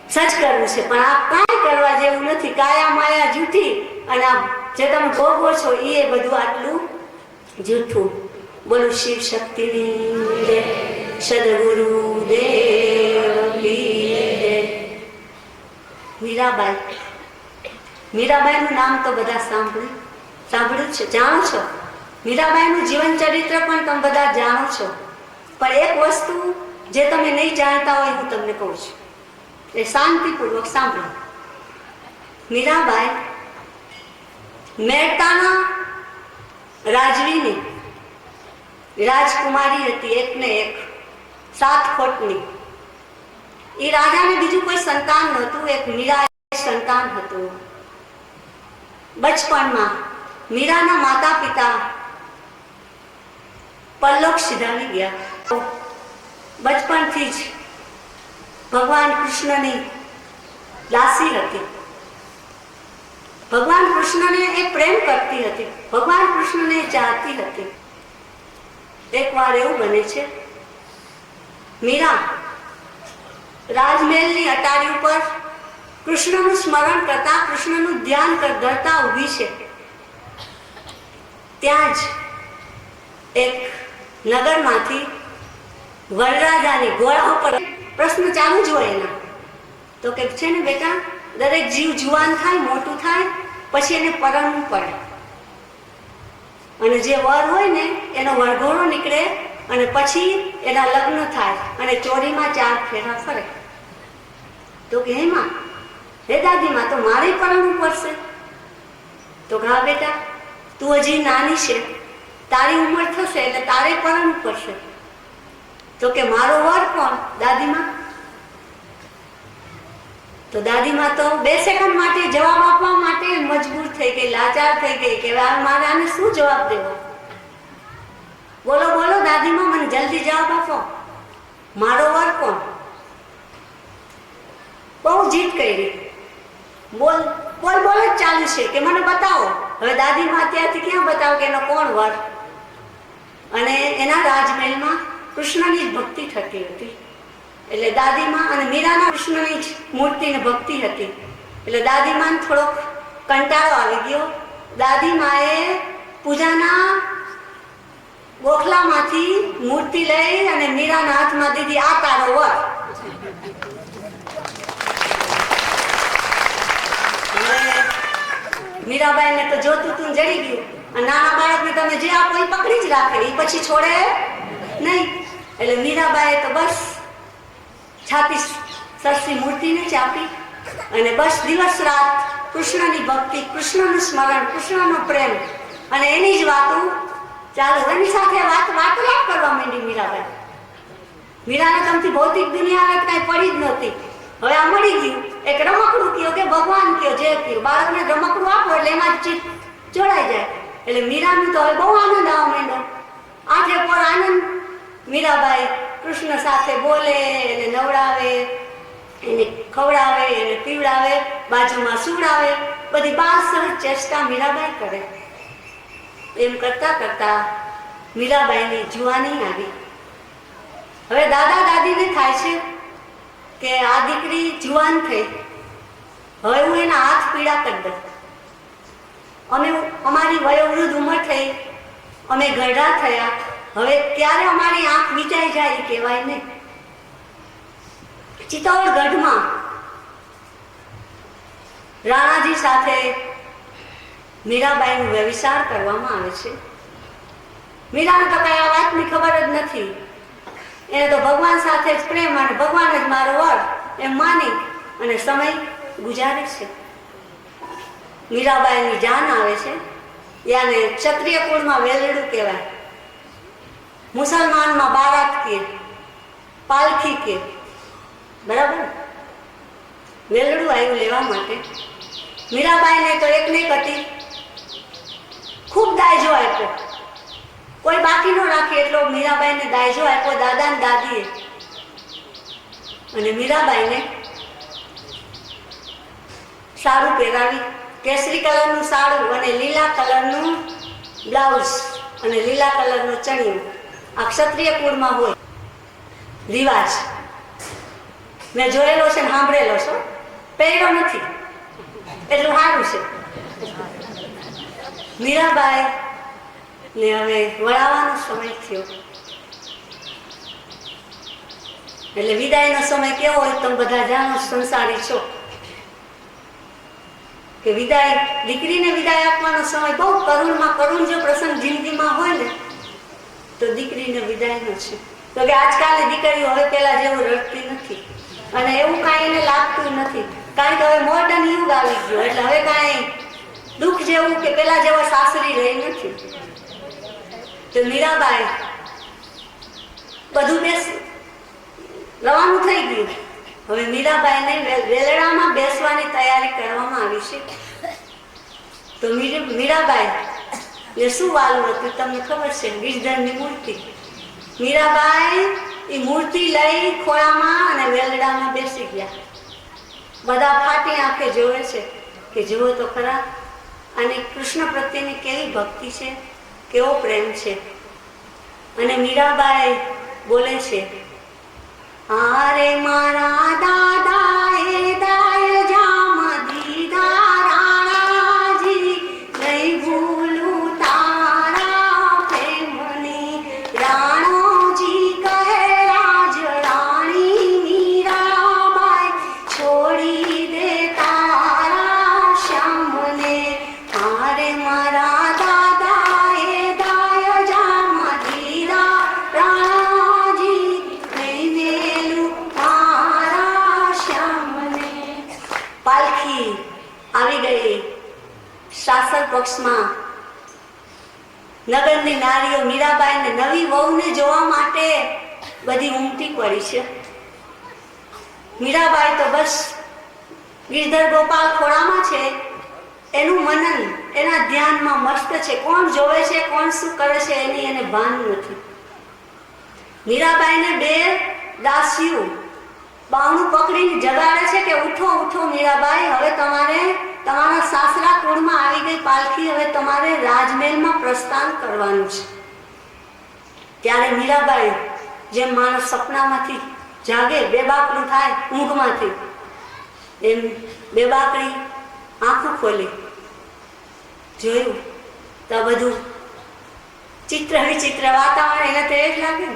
સજ કરવું છે. પણ આ કાંઈ કરવા જેવું નથી. કાયા માયા જૂઠી, અને આ જે તમે ભોગવો છો એ બધું આટલું જૂઠું. બોલું શિવ શક્તિની જય, સદગુરુ દેવ કી જય. મીરાબાઈનું નામ તો બધા સાંભળ્યું છે, જાણો છો. મીરાબાઈનું જીવન ચરિત્ર પણ તમે બધા જાણો છો. પણ એક વસ્તુ જે તમે નહીં જાણતા હોય હું તમને કહું છું, એ શાંતિપૂર્વક સાંભળો. મીરાબાઈ મહેતાના રાજવીની રાજકુમારી હતી, એકને એક 7 ખોટની. એ રાજાને બીજું કોઈ સંતાન નહોતું, એક મીરા સંતાન હતું. બચપણમાં મીરાના માતા પિતા પરલોક સિધાવી ગયા. બચપણથી જ ભગવાન કૃષ્ણની દાસી હતી. ભગવાન કૃષ્ણને એ પ્રેમ કરતી હતી, ભગવાન કૃષ્ણને ચાહતી હતી. એકવાર એવું બને છે, મીરા રાજમહેલની અટારી ઉપર કૃષ્ણનું સ્મરણ કરતા, કૃષ્ણનું ધ્યાન ધરતા ઊભી છે. ત્યાં જ એક નગરમાંથી વરરાજાની ઘોડા ઉપર પ્રશ્ન ચાલુ જ હોય એના. તો કે છે ને બેટા, દરેક જીવ જુવાન થાય, મોટું થાય, પછી એને પરણવું પડે. અને જે વર હોય ને એનો વરઘોડો નીકળે અને પછી એના લગ્ન થાય અને ચોરીમાં 4 ફેરા ફરે. તો કે હેમાં, હે દાદીમાં, તો મારે પરણવું પડશે. તો કે હા બેટા, તું હજી નાની છે, તારી ઉંમર થશે એટલે તારે પરણવું પડશે. તો કે મારો વર કોણ? દાદીમાં. તો દાદીમાં તો 2 સેકન્ડ માટે જવાબ આપવા માટે મજબૂર થઈ ગઈ, લાચાર થઈ ગઈ કે મારે આને શું જવાબ દેવો. બોલો બોલો દાદીમાં, મને જલ્દી જવાબ આપો, મારો વર કોણ? બહુ જીદ કરી, બોલ બોલ બોલ જ ચાલુ છે કે મને બતાવો. હવે દાદીમાં અત્યારથી ક્યાં બતાવો કે એનો કોણ વર? અને એના રાજમહેલમાં કૃષ્ણની જ ભક્તિ થતી હતી. એટલે દાદીમાં અને મીરાના કૃષ્ણની જ મૂર્તિને ભક્તિ હતી. એટલે દાદીમાને થોડોક કંટાળો આવી ગયો. દાદીમાએ પૂજાના ગોખલામાંથી મૂર્તિ લઈ અને મીરાના હાથમાં દીધી, આ તારો વર. મીરાબાઈને તો જોતું તું જડી ગયું. અને નાના બાળકને તમે જે આપો એ પકડી જ રાખે, એ પછી છોડે નહીં. એટલે મીરાબાઈએ તો બસ છાતી સરસી મૂર્તિને જ આપી અને બસ દિવસ રાત કૃષ્ણની ભક્તિ, કૃષ્ણનું સ્મરણ, કૃષ્ણનો પ્રેમ અને એની જ વાતો ચાલુ. એની સાથે વાર્તાલાપ કરવા માંડી મીરાબાઈ. મીરાને તમથી ભૌતિક દુનિયા કાંઈ પડી જ નહોતી. હવે આ મળી ગયું, એક રમકડું કયો કે ભગવાન કયો, જે કયો, બાળકને રમકડું આપો એટલે એમાં ચિત્ત જોડાઈ જાય. એટલે મીરાનું તો હવે બહુ આનંદ આવવા માંડ્યો. આઠે પર આનંદ. મીરાબાઈ કૃષ્ણ સાથે બોલે, એને નવડાવે, એને ખવડાવે, એને પીવડાવે, બાજુમાં સુવડાવે, બધી 12 ચેષ્ટા મીરાબાઈ કરે. એમ કરતા કરતા મીરાબાઈની જુવાની આવી. હવે દાદા દાદીને થાય છે કે આ દીકરી જુવાન થઈ, હવે હું એના હાથ પીડા કરી દઉં. અમે અમારી વયોવૃદ્ધ ઉંમર થઈ, અમે ગઢા થયા, હવે ત્યારે અમારી આંખ વિચાઈ જાય કહેવાય નહીં. ચિત્તોડગઢમાં રાણાજી સાથે મીરાબાઈનો વ્યભિચાર કરવામાં આવે છે. મીરાને તો કઈ આ વાતની ખબર જ નથી. એને તો ભગવાન સાથે જ પ્રેમ અને ભગવાન જ મારો વર એમ માની અને સમય ગુજારે છે. મીરાબાઈની જાન આવે છે. યાને ક્ષત્રિય કુળમાં વેલડું કહેવાય, મુસલમાનમાં બારાત કે, પાલખી કે, બરાબર. વેલડું આવ્યું લેવા માટે. મીરાબાઈને તો એક ને એક હતી, ખૂબ દાયજો આપ્યો, કોઈ બાકી ન રાખે એટલો મીરાબાઈને દાયજો આપ્યો દાદા ને દાદીએ. અને મીરાબાઈને સારું પહેરાવી, કેસરી કલરનું સાડું અને લીલા કલરનું બ્લાઉઝ અને લીલા કલરનું ચણિયું. આ ક્ષત્રિય કુળમાં હોય રિવાજ. મેં જોયેલો છે ને સાંભળેલો છો, પહેર્યો નથી એટલું સારું છે. મીરાબાઈ ને હવે વળાવવાનો સમય થયો. એટલે વિદાયનો સમય કેવો હોય તમે બધા જાણો, સંસારી છો કે વિદાય, દીકરીને વિદાય આપવાનો સમય બહુ કરુણમાં કરુણ જો પ્રસંગ જિંદગીમાં હોય ને તો દીકરીને વિદાયનો છે. તો કે આજકાલની દીકરીઓ હવે પેલા જેવું રડતી નથી અને એવું કાંઈ એને લાગતું નથી. કારણ કે હવે મોડર્ન યુગ આવી ગયો એટલે હવે કાંઈ દુઃખ જેવું કે પેલા જેવા સાસરી રહી નથી. તો મીરાબાઈ બધું રવાનું થઈ ગયું. હવે મીરાબાઈને વેલણામાં બેસવાની તૈયારી કરવામાં આવી છે. તો મીરાબાઈ ને શું વાલું હતું તમને ખબર છે? ગિરધરની મૂર્તિ. મીરાબાઈ એ મૂર્તિ લઈ ખોળામાં અને વેલડામાં બેસી ગયા. બધા ફાટી આંખે જોવે છે કે જુઓ તો ખરા અને કૃષ્ણ પ્રત્યેની કેવી ભક્તિ છે, કેવો પ્રેમ છે. અને મીરાબાઈ બોલે છે, આરે મારા દાદાએ દાય જામ દીધા રાણાજી, નહીં ભૂલું તારા પ્રેમની રાણોજી કહે રાજ રાણી મીરાબાઈ, છોડી દે તારા શ્યામને. આરે મારા દાદાએ દાય જામ દીધા રાણાજી, નહીં મેલું તારા શ્યામને. પાલખી આવી ગઈ. શાસન પક્ષમાં નગરની નારીઓ મીરાબાઈને નવી વહુને જોવા માટે બધી ઉમટી પડી છે. મીરાબાઈ તો બસ ગિરધર ગોપાલ ખોળામાં છે, એનું મનન એના ધ્યાનમાં મસ્ત છે. કોણ જોવે છે, કોણ શું કરે છે એની એને ભાન નથી. મીરાબાઈને બે દાસીઓ બાવણું પકડીને જગાડે છે કે ઉઠો ઉઠો મીરાબાઈ, હવે તમારે તમારા સાસરા કુળમાં આવી ગઈ પાલખી, હવે તમારે રાજમહેલમાં પ્રસ્થાન કરવાનું છે. ત્યારે મીરાબાઈ જેમ માણસ સપનામાંથી જાગે, બેબાકડું થાય ઊંઘમાંથી, એમ બેબાકડી આંખો ખોલી જોયું તો બધું ચિત્ર વિચિત્ર વાતાવરણ એને તો એ જ લાગે.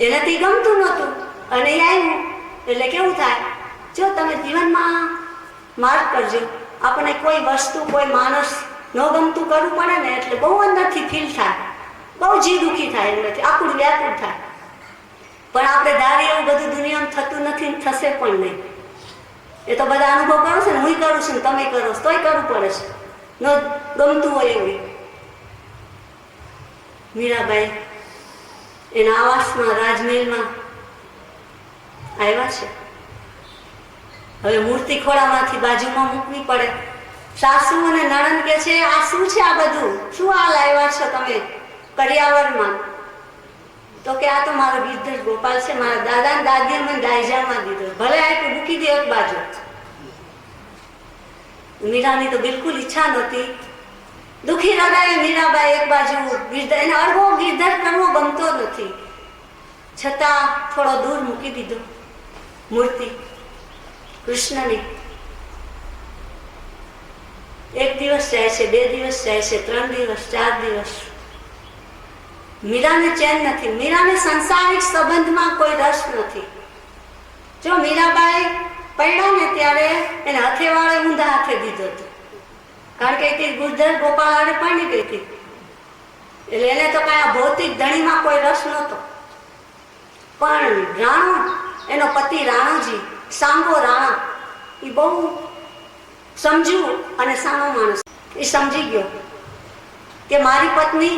એનાથી ગમતું નહોતું અને એ આવ્યું એટલે કેવું થાય, જો તમે જીવનમાં માર્ક કરજો, આપણે કોઈ વસ્તુ કોઈ માણસ ન ગમતું કરવું પડે ને એટલે બહુ અંદરથી ફીલ થાય, બહુ જી દુઃખી થાય, અંદરથી આકુળ વ્યાકુળ થાય. પણ આપણે ધારીએ એવું બધું દુનિયામાં થતું નથી, થશે પણ નહીં. એ તો બધા અનુભવ કરો છો ને, હું કરું છું ને તમે કરો છો તોય કરવું પડે છે, ન ગમતું હોય એવું. મીરાબાઈ એના આવાસમાં રાજમહેલમાં આવ્યા છે. હવે મૂર્તિ ખોળામાંથી બાજુમાં મૂકવી પડે. સાસુ અને નણંદ કે છે, આ શું છે, આ બધું શું આ લાવ્યા છો તમે કરિયાવરમાં? તો કે આ તો મારો ગિરધર ગોપાલ છે, મારા દાદા ને દાદીએ મને દાયજામાં દીધો, ભલે આપ્યું મૂકી દે એક બાજુ. મીરાની તો બિલકુલ ઈચ્છા નહોતી. દુઃખી હૃદયે મીરાબાઈ એક બાજુ ગિરધર, એને અડવો ગિરધર કરવો ગમતો નથી, છતાં થોડો દૂર મૂકી દીધો મૂર્તિ કૃષ્ણની. એક દિવસ જાય છે, 2 દિવસ જાય છે, 3 દિવસ, 4 દિવસ. મીરાને ચેન નથી. મીરાને સંસારિક સંબંધમાં કોઈ રસ નથી. જો મીરાબાઈ પડ્યા ને ત્યારે એને હથેવાળે ઊંધા હાથે દીધો હતો, કારણ કે તે ગિરધર ગોપાલ પાણી ગઈ હતી એટલે એને તો કઈ ભૌતિક ધણીમાં કોઈ રસ નહોતો. પણ રાણો, એનો પતિ રાણોજી, સાંગો રાણા, એ બહુ સમજુ અને સાનો માણસ. એ સમજી ગયો કે મારી પત્ની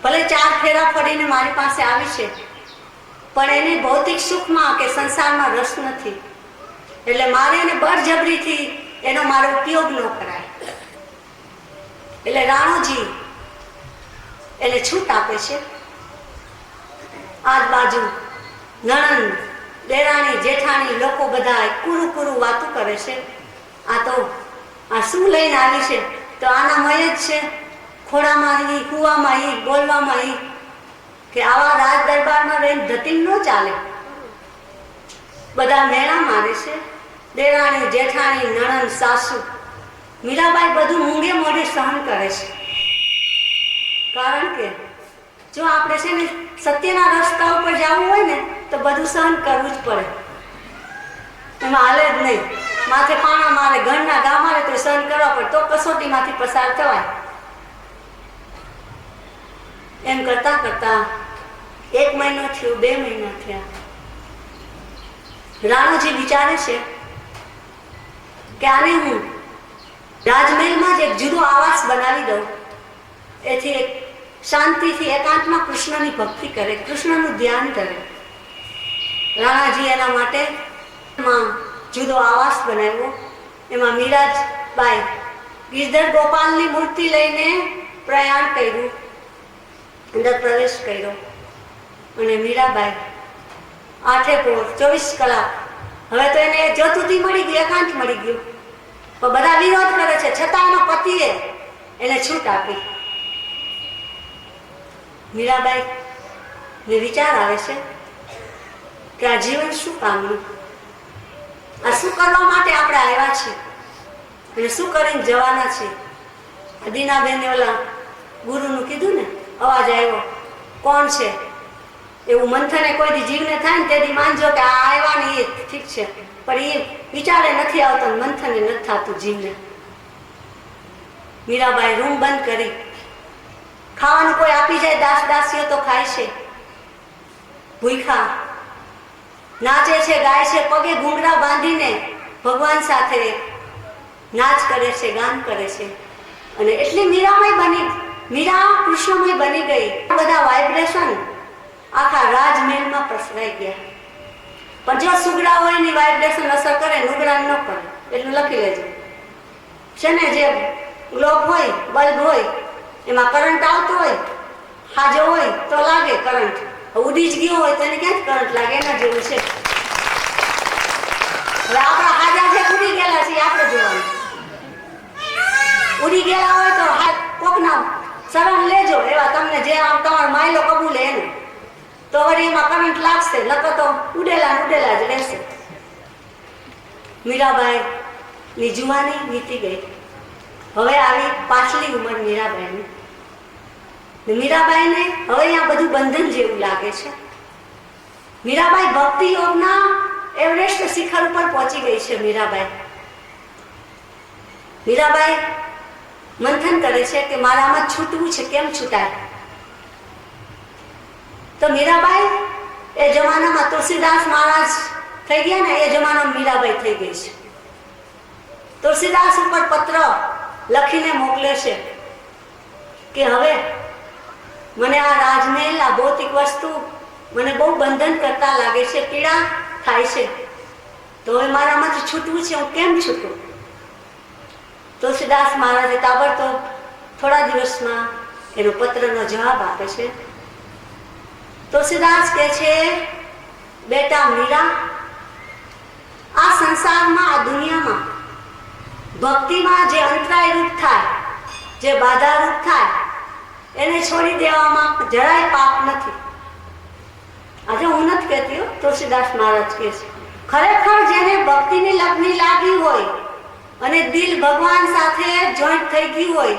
ભલે 4 ફેરા ફરીને મારી પાસે આવી છે, પણ એને ભૌતિક સુખમાં કે સંસારમાં રસ નથી, એટલે મારે એને બળજબરીથી એનો મારો ઉપયોગ ન કરાય. એટલે રાણોજી એને છૂટ આપે છે. આ બાજુ નણંદ, દેરાણી, જેઠાણી લોકો બધા કુરું કુરું વાતું કરે છે. આ તો આ શું લઈને આવી છે? તો આના મય જ છે, ખોડામાં ઈ, કુવામાં ઈ, બોલવામાં ઈ, કે આવા રાજ દરબારમાં રહીને ધતિંગ ન ચાલે. બધા મેળા મારે છે, દેરાણી, જેઠાણી, નણંદ, સાસુ. મીરાબાઈ બધું મૂંગે મોઢે સહન કરે છે, કારણ કે જો આપણે છે ને સત્યના રસ્તા ઉપર જવું હોય ને તો બધું સહન કરવું જ પડે. એમાં હાલે જ નહીં, માથે પાણા મારે, ઘરના ગા મારે તો સહન કરવા પડે, તો કસોટીમાંથી પસાર થવાય. એમ કરતા કરતા 1 મહિનો થયો, 2 મહિના થયા. રાણોજી વિચારે છે કે આને હું રાજમહેલમાં જ એક જુદો આવાસ બનાવી દઉં, એથી એક શાંતિથી એકાંતમાં કૃષ્ણની ભક્તિ કરે, કૃષ્ણનું ધ્યાન કરે. રાણાજી એના માટે જુદો આવાસ બનાવ્યો. એમાં મીરાબાઈ ગિરધર ગોપાલની મૂર્તિ લઈને પ્રયાણ કર્યું, અંદર પ્રવેશ કર્યો. અને મીરાબાઈ 8 પોર 24 કલાક, હવે તો એને જતુતી મળી ગઈ, એકાંત મળી ગયું, પણ બધા વિરોધ કરે છે, છતાં એનો પતિએ એને છૂટ આપી. મીરાબાઈ ને વિચાર આવે છે કે આ જીવન શું કામનું, આ શું કરવા માટે આપણે આવ્યા છીએ અને શું કરીને જવાના છીએ. દીનાબેને ઓલા ગુરુનું કીધું ને, અવાજ આવ્યો, કોણ છે એવું મંથને કોઈ દી જીવને થાય ને તેથી માનજો કે આ આવ્યા ને એ ઠીક છે, પણ એ વિચારે નથી આવતો, મંથને નથી થતું જીવને. મીરાબાઈ રૂમ બંધ કરી, ખાવાનું કોઈ આપી જાય દાસ દાસીઓ તો ખાય છે, ભૂખા નાચે છે, ગાય છે, પગે ઘૂંઘરા બાંધીને ભગવાન સાથે નાચ કરે છે, ગાન કરે છે. અને એટલી મીરા કૃષ્ણમય બની ગઈ. બધા વાઇબ્રેશન આખા રાજમહેલમાં પ્રસરાઈ ગયા. પણ જો સુગડા હોય ની વાઇબ્રેશન અસર કરે, નુગડા ન કરે. એટલું લખી લેજો છે ને. જે ગ્લોબ હોય, બલ્બ હોય, એમાં કરંટ આવતો હોય, હાજો હોય તો લાગે કરંટ, ઉડી જ ગયો હોય તો એને ક્યાંથી કરંટ લાગે, એના જેવું છે. હવે આપણા હાજા છે ઉડી ગયેલા છે, આપણે જોવાનું. ઉડી ગયેલા હોય તો કોકના શરણ લેજો, એવા તમને જે આમ તમારો માયલો કબૂલે એનું, તો વળી એમાં કરંટ લાગશે, નકર તો ઉડેલા જ રહેશે. મીરાબાઈ ની જુવાની વીતી ગઈ. હવે આવી પાછલી ઉંમર મીરાબાઈની. મીરાબાઈને હવે અહીંયા બધું બંધન જેવું લાગે છે. મીરાબાઈ ભક્તિ યોગના એવરેસ્ટ શિખર ઉપર પહોંચી ગઈ છે. મીરાબાઈ મંથન કરે છે કે મારામાં છૂટવું છે, કેમ છૂટાય? તો મીરાબાઈ એ જમાનામાં તુલસીદાસ મહારાજ થઈ ગયા ને, એ જમાનામાં મીરાબાઈ થઈ ગઈ છે. તુલસીદાસ ઉપર પત્ર લખીને મોકલે છે કે હવે મને આ રાજમહેલ, આ ભૌતિક વસ્તુ મને બહુ બંધન કરતા લાગે છે, પીડા થાય છે, તો હવે મારામાંથી છૂટવું છે, હું કેમ છૂટું? તુલસીદાસ મહારાજે તાબડતોબ થોડા દિવસમાં એનો પત્રનો જવાબ આપે છે. તુલસીદાસ કહે છે, બેટા મીરા, આ સંસારમાં, આ દુનિયામાં ભક્તિમાં જે અંતરાય રૂપ થાય, જે બાધા રૂપ થાય, એને છોડી દેવામાં જરાય પાપ નથી. આજે હું નથી કહેતી, તુલસીદાસ મહારાજ કહે છે. ખરેખર જેને ભક્તિની લગ્ની લાગી હોય અને દિલ ભગવાન સાથે જોઈન્ટ થઈ ગયું હોય,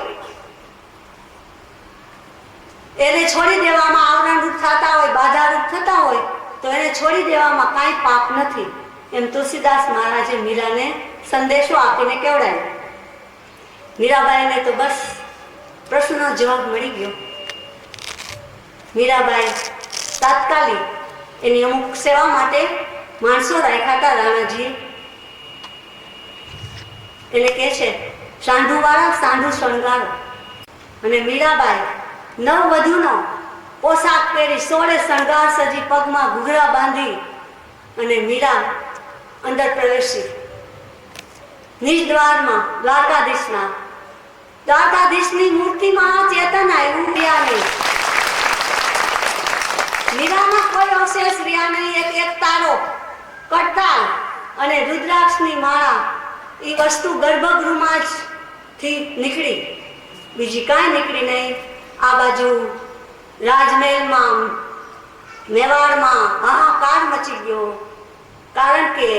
એને છોડી દેવામાં આવરણ રૂપ થતા હોય, બાધા રૂપ થતા હોય, તો એને છોડી દેવામાં કાંઈ પાપ નથી. એમ તુલસીદાસ મહારાજે મીરાને સંદેશો આપીને કેવડાવ્યો. મીરાબાઈને તો બસ પ્રશ્નનો જવાબ મળી ગયો. મીરાબાઈ તાત્કાલિક એની અમુક સેવા માટે માણસો રાખ્યા હતા રાણાજીએ. એને કહે છે, સાંઢુવાળા સાંઢુ શણગારો. અને મીરાબાઈ નવવધૂનો પોશાક પહેરી, 16 શણગાર સજી, પગમાં ઘૂઘરા બાંધી અને મીરા અંદર પ્રવેશી. નિજ દ્વારમાં દ્વારકાધીશની મૂર્તિમાં ચેતન આવ્યું. મીરામાં કોઈ અવશેષ રહ્યા નહીં. એક તારો, કડતાલ અને રુદ્રાક્ષની માળા, એ વસ્તુ ગર્ભગૃહમાં જ થી નીકળી, બીજી કાંઈ નીકળી નહીં. આ બાજુ રાજમહેલમાં, મેવાડમાં હાહાકાર મચી ગયો, કારણ કે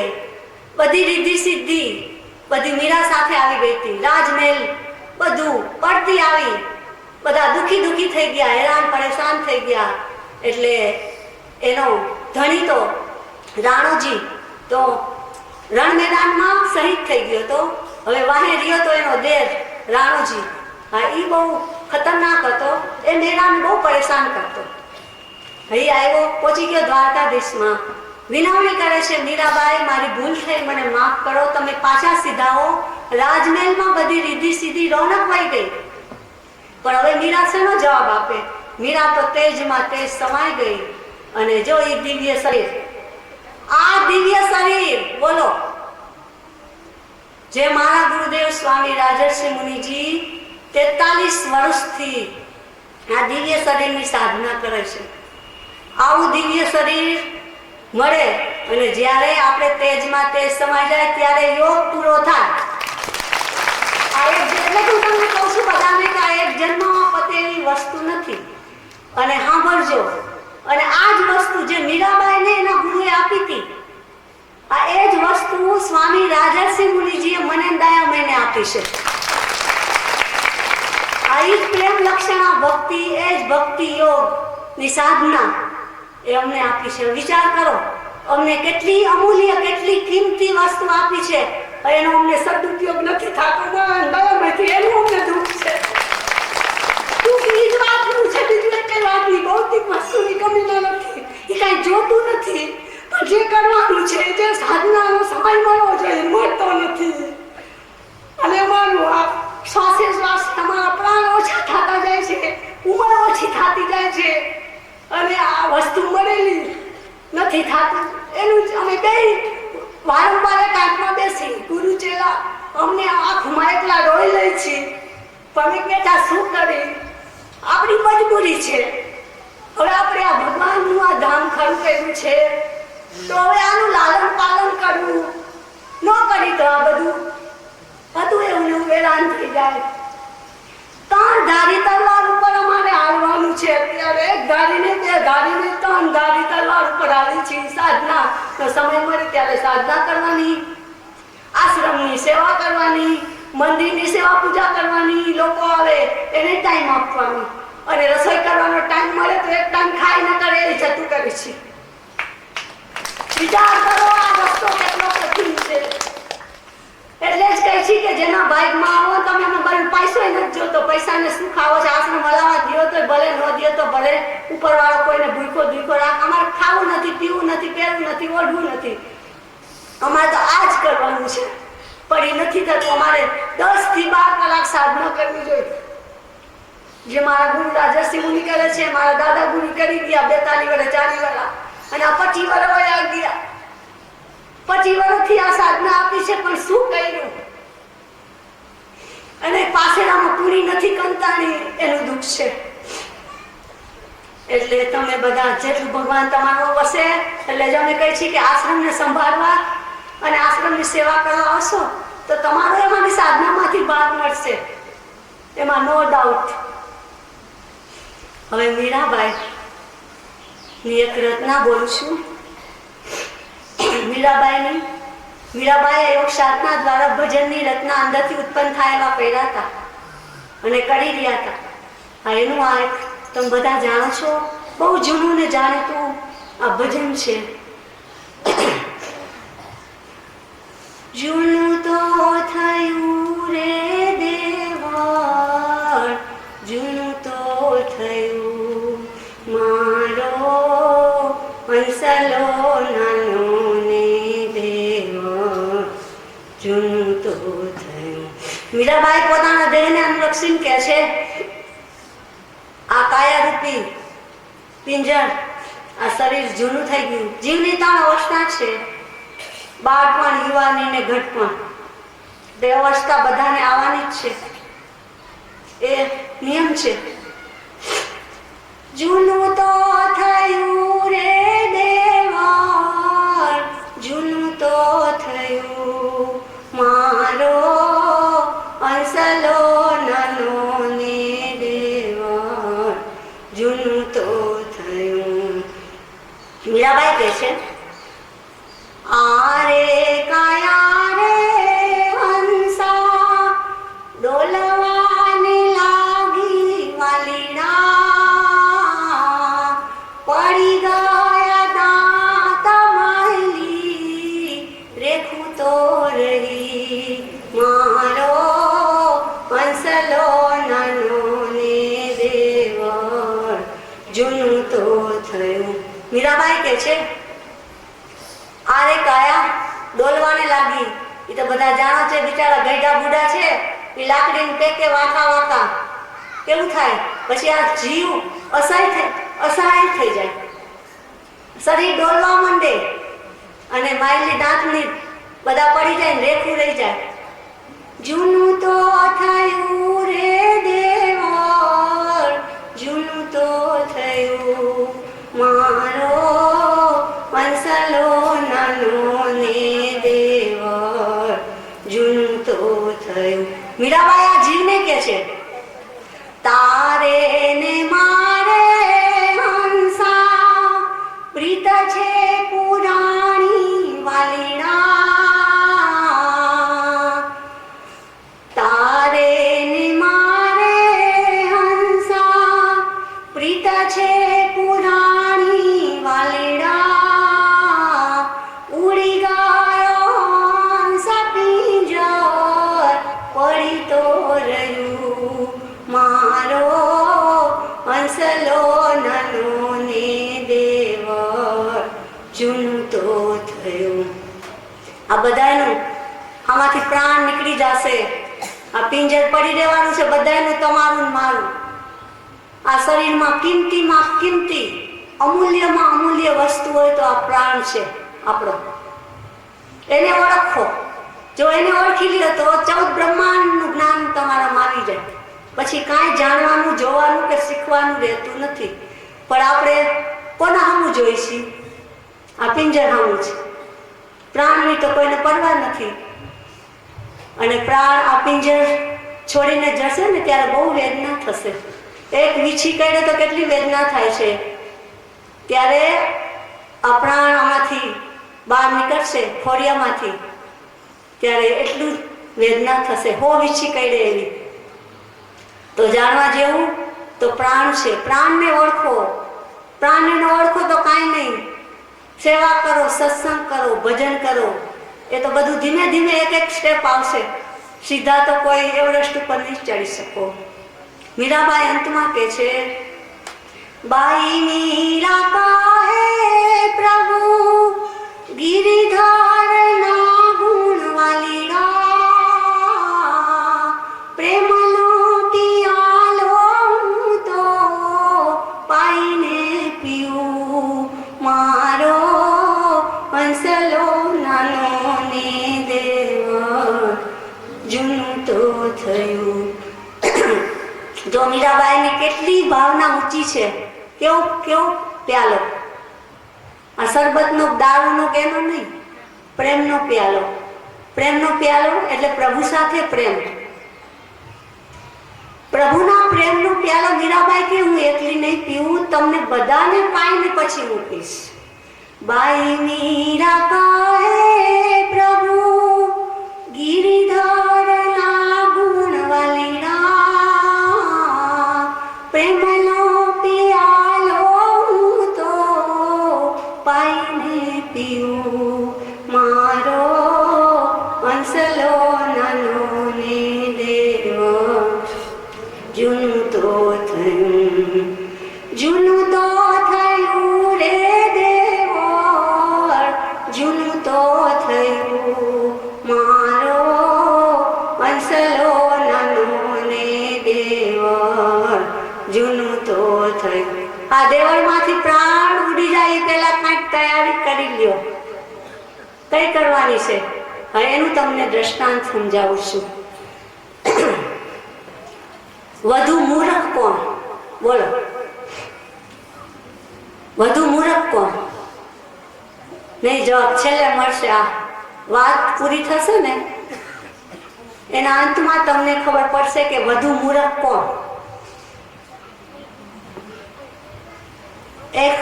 બધી રીધિ સિદ્ધિ બધી મીરા સાથે આવી ગઈ હતી. રાજમહેલ બધું પડતી આવી, બધા દુખી થઈ ગયા, હેરાન પરેશાન થઈ ગયા. એટલે એનો ધણી તો રાણોજી તો રણ મેદાનમાં શહીદ થઈ ગયો હતો. હવે વાહે રહ્યો તો એનો દેર રાણોજી. હા, એ બહુ ખતરનાક હતો, એ મેરાને બહુ પરેશાન કરતો. અહીં આવ્યો, પહોંચી ગયો દ્વારકાધીશમાં. વિનવણી કરે છે, મીરાબાઈ મારી ભૂલ થઈ, મને માફ કરો, તમે પાછા સીધાઓ. રાજમહેલમાં બધી રીધી સીધી રોનક વહી ગઈ. પણ હવે મીરા શેનો જવાબ આપે? મીરા તો તેજમાં તેજ સમાઈ ગઈ. અને જો એ દિવ્ય શરીર, આ દિવ્ય શરીર બોલો, જે મારા ગુરુદેવ સ્વામી રાજર્ષિ મુનિજી 43 વર્ષથી આ દિવ્ય શરીરની સાધના કરે છે. આવું દિવ્ય શરીર મળે અને જ્યારે આપણે તેજમાં તેજ સમાઈ જાય ત્યારે યોગ પૂરો થાય. આ એક એટલે હું તમને કહું છું બધાને કે આ એક જન્મમાં પતેલી વસ્તુ નથી. અને સાંભળજો, અને આ જ વસ્તુ જે મીરાબાઈને એના ગુરુએ આપી હતી, આ એ જ વસ્તુ સ્વામી રાજર્ષિ મુનિજીએ મને દયામયને આપી છે. આ જ પ્રેમ લક્ષણા ભક્તિ, એ જ ભક્તિ યોગ ની સાધના એ અમને આપી છે. વિચાર કરો, અમને કેટલી અમૂલ્ય, કેટલી કિંમતી વસ્તુ આપી છે, એનો અમને સદુપયોગ નથી થતો. દયામયથી એનું અમને દુઃખ છે. દુઃખની જ વાતનું છે, બીજું એક વાતની ભૌતિક વસ્તુની કમી નથી. એ કાંઈ જોતું નથી, પણ જે કરવાનું છે, જે સાધનાનો સમય મળવો જોઈએ, મળતો નથી. અને અમારું આ શ્વાસે શ્વાસ તમારા પ્રાણ ઓછા થતા જાય છે, ઉંમર ઓછી થતી જાય છે, અને આ વસ્તુ મળેલી નથી થતું. એનું જ અમે બે વારંવાર કાંઠમાં બેસી ગુરુ ચેલા અમને આંખમાં એકલા રોઈ લે છે. પણ બેટા શું કરી, આપણી મજબૂરી છે. હવે આપણે આ ભગવાનનું આ ધામ ખરું કર્યું છે, તો હવે આનું લાલન પાલન કરવું ન કરી તો આ બધું એવું વેરાન થઈ જાય. 3 ધારી તલવાર ઉપર અમારે હાલવાનું છે અત્યારે. 1 ધારીને 2 ધારીને 3 ધારી તલવાર ઉપર હાલી છે. સાધના તો સમય મળે ત્યારે સાધના કરવાની, આશ્રમની સેવા કરવાની, મંદિરની સેવા પૂજા કરવાની, લોકો આવે એને ટાઈમ આપવાનો, અને રસોઈ કરવાનો ટાઈમ મળે તો એક ટાઈમ ખાઈ ન કરે એ જતું કરે છે. વિચાર કરો આ રસ્તો કેટલો કઠિન છે. એટલે જ કહે છે કે જેના ભાગમાં આવો તમે બને પૈસો નથી જોતો, પૈસાને શું ખાવો છે, આશ્રમ હલાવા દો તો ભલે, ન દો તો ભલે, ઉપરવાળો કોઈને ભૂખો ધૂખો રાખ. અમારે ખાવું નથી, પીવું નથી, પહેરવું નથી, ઓઢવું નથી, અમારે તો આ જ કરવાનું છે. પણ એ નથી થતું. અમારે 10 થી 12 કલાક સાધના કરવી જોઈએ, જે મારા ગુરુ રાજર્ષિ મુનિ કરે છે, મારા દાદા ગુરુ કરી ગયા 42 વર્ષ 40 વર્ષ, અને આ 25 વર્ષ વયા ગયા. 25 વર્ષથી આ સાધના આપી છે, પણ શું કર્યું? અને પાછળમાં પૂરી નથી કંતાણી, એનું દુઃખ છે. એટલે તમે બધા જેટલું ભગવાન તમારો વસે, એટલે જ અમે કહી છીએ કે આશ્રમને સંભાળવા અને આશ્રમની સેવા કરવા આવશો તો તમારો એમાંની સાધનામાંથી ભાગ મળશે, એમાં નો ડાઉટ. હવે મીરાબાઈ ની એક રચના બોલું છું. મીરાબાઈ યોગ સાધના દ્વારા ભજનની રચના અંદરથી ઉત્પન્ન થાય એવા પહેલા હતા અને કરી રહ્યા હતા. એનું આ તમે બધા જાણો છો, બહુ જૂનું ને જાણીતું આ ભજન છે. જૂનું તો થયું રે દેવળ, જૂનું તો થયું મારો હંસલો નાનો ને દેવળ, જૂનું તો થયું. મીરાબાઈ પોતાના દેહને અનુલક્ષીને કહે છે, આ કાયારૂપી પિંજર, આ શરીર જૂનું થઈ ગયું. જીવની 3 અવસ્થા છે, બાળપણ, યુવાની ને ઘટપણ. તે અવસ્થા બધાને આવવાની જ છે, એ નિયમ છે. જૂનું તો થયું રે દેવળ, જૂનું તો થયું મારો હંસલો નાનો ને દેવળ, જૂનું તો થયું. મીરાબાઈ કહે છે, આરે કાયા રે હંસા ડોલવાને લાગી વાલીડા, પડી ગયા દાંત માયલી રેખું તો રહી મારો હંસલો નાનો ને દેવળ, જૂનું તો થયું. મીરાબાઈ કહે છે, લાગી. એ તો બધા જાણો છે, બિચારા ગઈઢા બુઢા છે, એ લાકડીને પેકે વાંકા વાંકા કેવું થાય. પછી આ જીવ અસહાય થઈ જાય, શરીર ડોલવા માંડે અને માયલી દાંતની બધા પડી જાય ને રેખું રહી જાય. જૂનું તો થયું રે દેવર, જૂનું તો થયું મારો વંસલો નાનો ને દેવર, જૂનું તો થયું. મીરાબાઈ આ જીવને કે છે, તારે ને મારે હંસા પ્રીત છે પુરાણી વાલીડા, તારે ને મારે હંસા પ્રીત છે પુરાણી વાલીડા, ઉડી ગયો હંસ પિંજર પડી તો રહ્યું મારો હંસલો નાનો ને દેવર, જૂનું તો થયું. આ બધાનું આમાંથી પ્રાણ નીકળી જશે. આ પિંજર પડી રહેવાનું છે બધાનું, તમારું ને મારું. આ શરીરમાં કિંમતી અમૂલ્યમાં અમૂલ્ય વસ્તુ હોય તો આ પ્રાણ છે આપણો. એને ઓળખો. જો એને ઓળખી લ્યો તો 14 બ્રહ્માંડનું જ્ઞાન તમારામાં આવી જાય. પછી કાંઈ જાણવાનું, જોવાનું કે શીખવાનું રહેતું નથી. પણ આપણે કોના સામું જોઈશું? આ પિંજર સામું છે. પ્રાણની તો કોઈને પરવા નથી. અને પ્રાણ આ પિંજર છોડીને જશે ને ત્યારે બહુ વેદના થશે. એક વીછી કાઢે તો કેટલી વેદના થાય છે. ત્યારે આ પ્રાણ આમાંથી બહાર નીકળશે ખોડિયામાંથી, ત્યારે એટલું વેદના થશે. હો વીછી કાઢે એવી. તો જાણવા જેવું તો પ્રાણ છે. પ્રાણને ઓળખો. પ્રાણને ન ઓળખો તો કાંઈ નહીં. સેવા કરો, સત્સંગ કરો, ભજન કરો. એ તો બધું ધીમે ધીમે એક સ્ટેપ આવશે. સીધા તો કોઈ એવરેસ્ટ ઉપર નહીં ચડી શકો. મીરાબાઈ અંતમાં કહે છે, બાઈ મીરા કહે પ્રભુ ગિરિધર ના ગુણ વાલીડા, પ્રેમનો પિયાલો હું તો પાઈને પીવું મારો હંસલો નાનો ને દેવર, જૂનું તો થયું. જો મીરાબાઈની કેટલી ભાવના ઊંચી છે. કેવો પ્યાલો. આ શરબતનો દારૂનો કેનો નહીં, પ્રેમનો પ્યાલો. પ્રેમનો પ્યાલો એટલે પ્રભુ સાથે પ્રેમ. પ્રભુના પ્રેમનો પ્યાલો. મીરાબાઈ કે હું એકલી નહીં પીવું, તમને બધાને પાઈને પછી મૂકીશ. બાઈ મીરા કહે પ્રભુ ગિરિધર ના ગુણ વાલીડા, પ્રેમનો પિયાલો હું તો પાઈને પીવું મારો હંસલો નાનો ને દેવર, જૂનું તો થયું. જૂનું તો થયું રે દેવર, જૂનું તો થયું મારો હંસલો નાનો ને દેવર, જૂનું તો થયું. આ દેવળમાંથી પ્રાણ ઉડી જાય એ પહેલા કાંઈક તૈયારી કરી લ્યો. કઈ કરવાની છે હવે એનું તમને દ્રષ્ટાંત સમજાવું છું. વધુ મૂર્ખ કોણ? બોલો, વધુ મૂર્ખ કોણ? નહીં, જવાબ છેલ્લે મળશે. આ વાત પૂરી થશે ને એના અંતમાં તમને ખબર પડશે કે વધુ મૂર્ખ કોણ. એક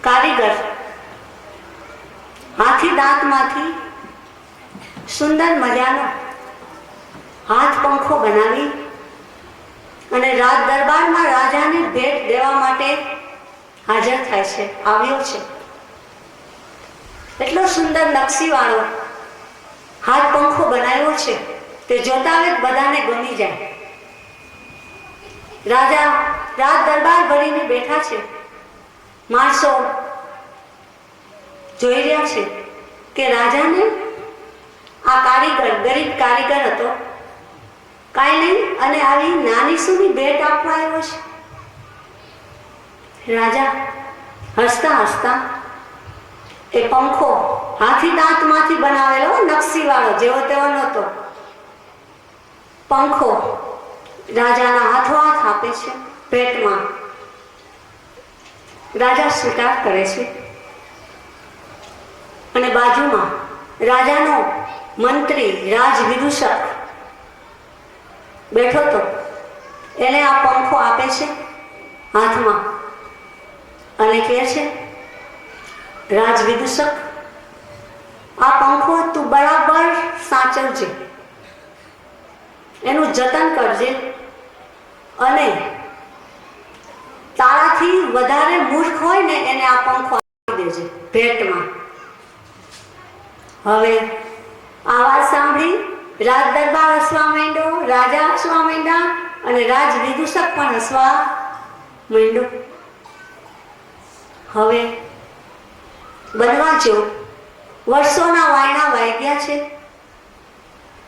કારીગર હાથી દાંતમાંથી સુંદર મજાનો હાથ પંખો બનાવી અને રાજ દરબારમાં રાજાને ભેટ દેવા માટે હાજર થાય છે, આવ્યો છે. એટલો સુંદર નકશીવાળો હાથ પંખો બનાવ્યો છે તે જોતા જ બધાને ગમી જાય. રાજા રાજ દરબાર ભરીને બેઠા છે. માણસો જોઈ રહ્યા છે કે રાજાને આ કારીગર ગરીબ કારીગર હતો, કાંઈ નહીં, અને આવી નાની સુની ભેટ આપવા આવ્યો છે. રાજા હસતા હસતા એ પંખો હાથી દાંતમાંથી બનાવેલો, નકશીવાળો, જેવો તેવો નહોતો, પંખો રાજાના હાથોહાથ આપે છે ભેટમાં. રાજા સ્વીકાર કરે છે અને બાજુમાં રાજાનો મંત્રી રાજવિદૂષક બેઠો તો એને આ પંખો આપે છે હાથમાં અને કહે છે, રાજવિદૂષક, આ પંખો તું બરાબર સાચવજે, એનું જતન કરજે અને તારાથી વધારે મૂર્ખ હોય ને એને આ પંખો આપી દેજે ભેટમાં. હવે આ વાત સાંભળી રાજ દરબાર હસવા માંડ્યો, રાજા હસવા માંડ્યા અને રાજવિદૂષક પણ હસવા માંડ્યો. હવે બનવા જો વર્ષોના વાયણા વાઈ ગયા છે.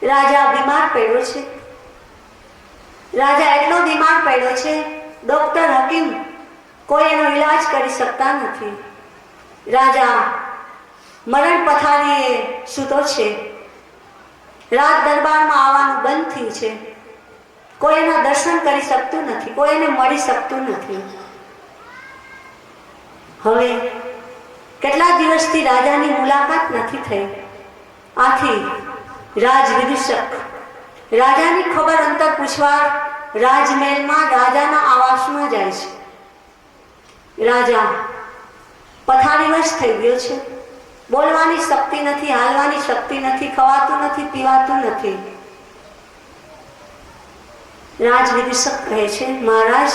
રાજા બીમાર પડ્યો છે. રાજા એટલો બીમાર પડ્યો છે, ડોક્ટર હકીમ કોઈ એનો ઈલાજ કરી શકતા નથી. રાજા મરણ પથારીએ સૂતો છે. રાજ દરબારમાં આવવાનું બંધ થયું છે. કોઈ એના દર્શન કરી શકતું નથી, કોઈ એને મળી શકતું નથી. હવે કેટલા દિવસથી રાજાની મુલાકાત નથી થઈ. આથી રાજવિદૂષક રાજાની ખબર અંતર પૂછવા રાજમહેલમાં રાજાના આવાસમાં જાય છે. રાજા પથારીવશ થઈ ગયો છે. બોલવાની શક્તિ નથી, હાલવાની શક્તિ નથી, ખવાતું નથી, પીવાતું નથી. રાજવિદૂષક કહે છે, મહારાજ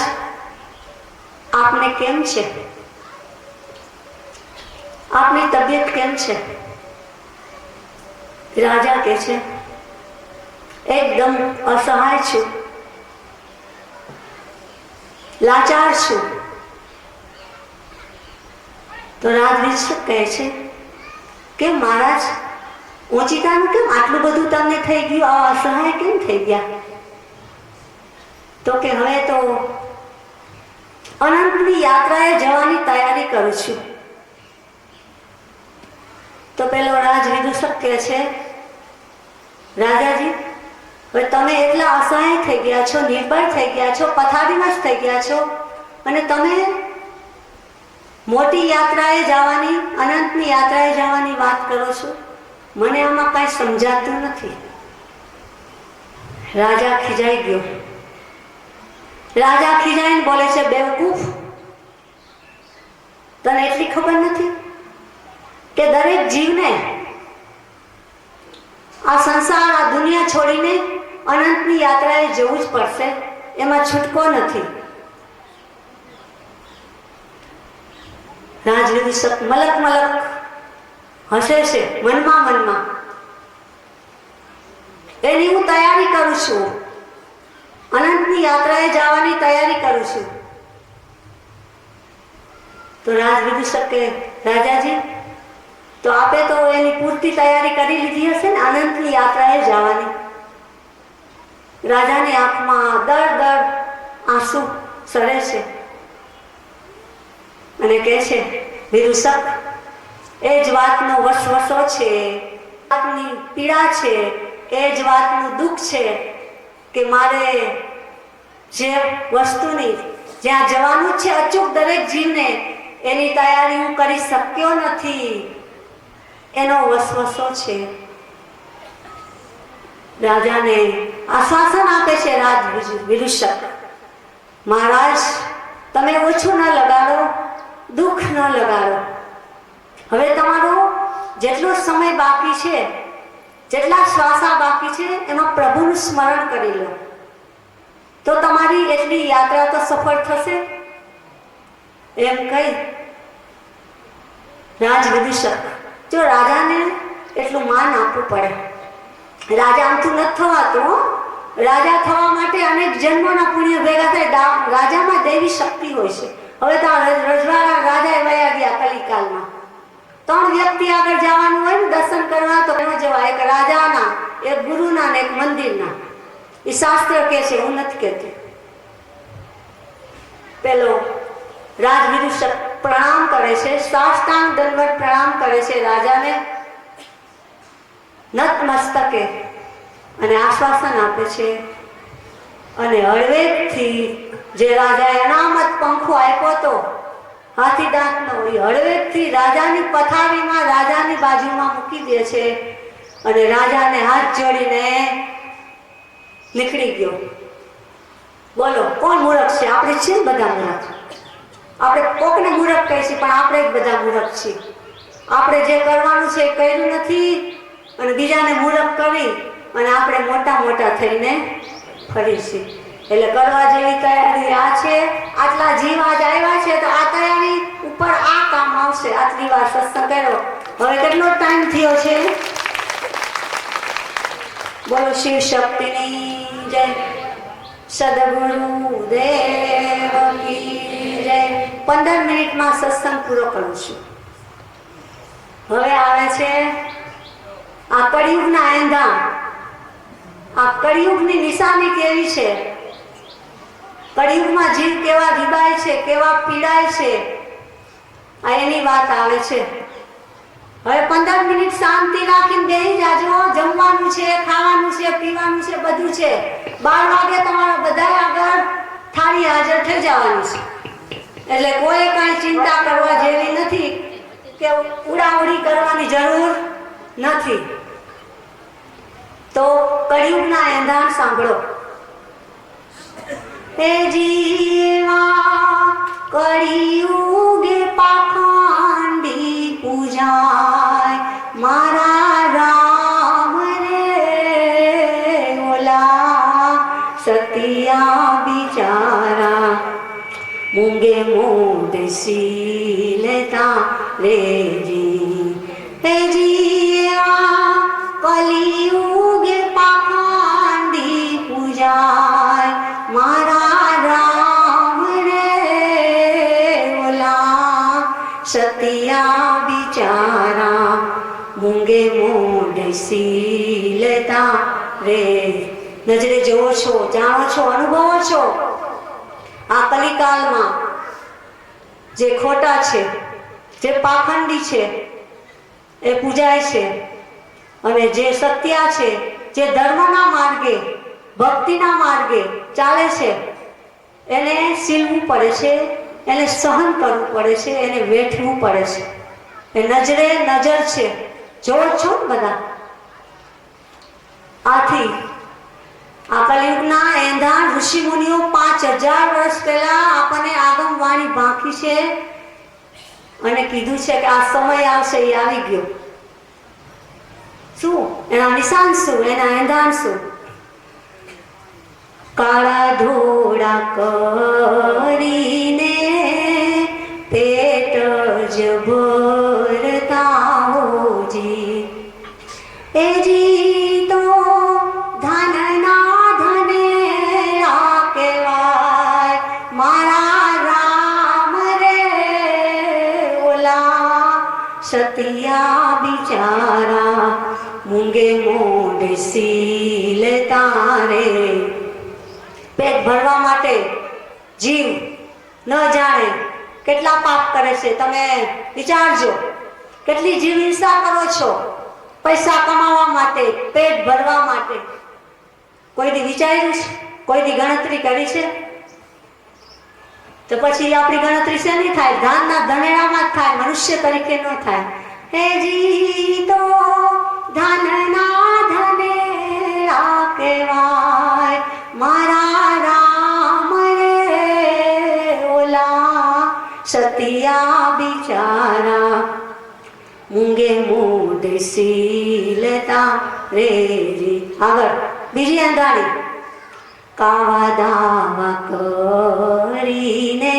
આપને કેમ છે? આપની તબિયત કેમ છે? રાજા કહે છે, એકદમ અસહાય છું, લાચાર છું. તો રાજવિદૂષક કહે છે કે મહારાજ ઓચિતાનું કેમ આટલું બધું તમને થઈ ગયું, આ અસહાય કેમ થઈ ગયા? તો કે હવે તો અનંતની યાત્રાએ જવાની તૈયારી કરું છું. તો પેલો રાજવિદૂષક કહે છે, રાજાજી હવે તમે એટલા અસહાય થઈ ગયા છો, નિર્બળ થઈ ગયા છો, પથારીમાં જ થઈ ગયા છો અને તમે મોટી યાત્રાએ જવાની, અનંતની યાત્રાએ જવાની વાત કરો છો. મને આમાં કાંઈ સમજાતું નથી. રાજા ખીજાઈ ગયો. રાજા ખીજાઈને બોલે છે, બેવકૂફ, તને એટલી ખબર નથી કે દરેક જીવને આ સંસાર, આ દુનિયા છોડીને અનંતની યાત્રાએ જવું જ પડશે, એમાં છૂટકો નથી. રાજવિદૂષક મલક મલક હસે છે મનમાં મનમાં. એની હું તૈયારી કરું છું, અનંતની યાત્રાએ જવાની તૈયારી કરું છું. તો રાજવિદૂષક કે, રાજાજી તો આપે તો એની પૂરતી તૈયારી કરી લીધી હશે ને અનંતની યાત્રાએ જવાની. રાજાની આંખમાં દળ દળ આંસુ સરે છે અને કહે છે, વિદૂષક, એ જ વાતનો વસવસો છે, વાતની પીડા છે, એ જ વાતનું દુઃખ છે કે મારે જે વસ્તુની જ્યાં જવાનું છે અચૂક દરેક જીવને એની તૈયારી હું કરી શક્યો નથી, એનો વસવસો છે. રાજાને આશ્વાસન આપે છે રાજવિદૂષક, મહારાજ તમે ઓછું ન લગાડો, દુઃખ ન લગાડો. હવે તમારો જેટલો સમય બાકી છે, જેટલા શ્વાસા બાકી છે એમાં પ્રભુનું સ્મરણ કરી લો તો તમારી એટલી યાત્રા તો સફળ થશે. એમ કહી રાજવિદૂષક, જો રાજાને એટલું માન આપવું પડે. રાજા આમથી નથી થવાતું. રાજા થવા માટે અનેક જન્મોના પુણ્ય ભેગા થાય. રાજામાં દેવી શક્તિ હોય છે. હવે તો રજવાડા રાજા વયા ગયા કલિકાલમાં, 3 વ્યક્તિ આગળ જવાનું હોય ને દર્શન કરવા તો ન જવાય, એક રાજાના, એક ગુરુના ને એક મંદિરના. એ શાસ્ત્ર કે છે, હું નથી કહેતી. પેલો રાજવિદુ પ્રણામ કરે છે, સાષ્ટાંગ દંડવત પ્રણામ કરે છે રાજાને નત મસ્તકે અને આશ્વાસન આપે છે. અને હળવેકથી જે રાજાએ અનામત પંખો આપ્યો હતો હાથી દાંતનો, એ હળવેકથી રાજાની પથારીમાં રાજાની બાજુમાં મૂકી દે છે અને રાજાને હાથ જોડીને નીકળી ગયો. બોલો કોણ મૂર્ખ છે? આપણે છીએ ને બધા મૂર્ખ. આપણે કોકને મૂર્ખ કહીશું પણ આપણે જ બધા મૂર્ખ છીએ. આપણે જે કરવાનું છે એ કર્યું નથી અને બીજાને મૂર્ખ કરી અને આપણે મોટા મોટા થઈને ફરીશું. એટલે કરવા જેવી તૈયારી આ છે. આટલા જીવ આજ આવ્યા છે તો આ તૈયારી ઉપર આ કામ આવશે. આટલી વાર સત્સંગ કર્યો, હવે કેટલો ટાઈમ થયો છે? બોલો શિવ શક્તિની જય, સદગુરુ દેવ કી જય. 15 મિનિટમાં સત્સંગ પૂરો કરું છું. હવે આવે છે આ કળિયુગના એંધાણ. આ કળિયુગની નિશાની કેવી છે? કળિયુગમાં જીવ કેવા વિબાય છે, કેવા પીડાય છે, આ એની વાત આવે છે. હવે 15 મિનિટ શાંતિ રાખીને બેસી જાજો. જમવાનું છે, ખાવાનું છે, પીવાનું છે, બધું છે. 12 વાગે તમારા બધા આગળ થાળી હાજર થઈ જવાની છે. એટલે કોઈ કાંઈ ચિંતા કરવા જેવી નથી કે ઉડાઉડી કરવાની જરૂર નથી. તો કળિયુગના એંધાણ સાંભળો. હે જીવા કળિયુગે પાખંડી પૂજાય મારા રામ રે ઓલા સતિયા બિચારા મૂંગે મોઢે સીલતા રેજી. હે જીવા કલિયુગે પાખંડી પૂજાય મારા રામ રે ઓલા સતિયા બિચારા મૂંગે મોઢે સીલતા રે. નજરે જોવો છો, જાણો છો, અનુભવો છો. આ કલિકાલમાં જે ખોટા છે, જે પાખંડી છે એ પૂજાય છે અને જે સત્ય છે, જે ધર્મના માર્ગે, ભક્તિના માર્ગે ચાલે છે એને સીલવું પડે છે, એને સહન કરવું પડે છે, એને વેઠવું પડે છે. એ નજરે નજર છે, જોવો છો બધા. આથી આ કલિયુગના એંધાણ ઋષિ મુનિઓ 5000 વર્ષ પહેલા આપણને આગમવાણી બાકી છે અને કીધું છે કે આ સમય આવશે, એ આવી ગયો. શું એના નિશાન, શું એના એંધાણ, શું? કાળા ધોળા કરીને પેટ જ ભરતા હોજી. એ જી તો ધનના ધનેરા કહેવાય મારા રામ રે ઓલા સતિયા બિચારા મૂંગે મોઢે સીલતા રે. પેટ ભરવા માટે જીવ ન જાણે કેટલા પાપ કરે છે. તમે વિચારજો, કેટલી જીવ હિંસા કરો છો પૈસા કમાવા માટે, પેટ ભરવા માટે. કોઈથી વિચાર્યું છે? કોઈથી ગણતરી કરી છે? તો પછી આપણી ગણતરી શેની થાય? ધાનના ધનેડામાં જ થાય, મનુષ્ય તરીકે ન થાય. હે જી તો ધનના ધનેડા કહેવાય મારા રામ રે ઓલા સતિયા બિચારા મૂંગે મોઢે સીલતા રેજી. આગળ બીજી અંધારી. કાવા દાવા કરીને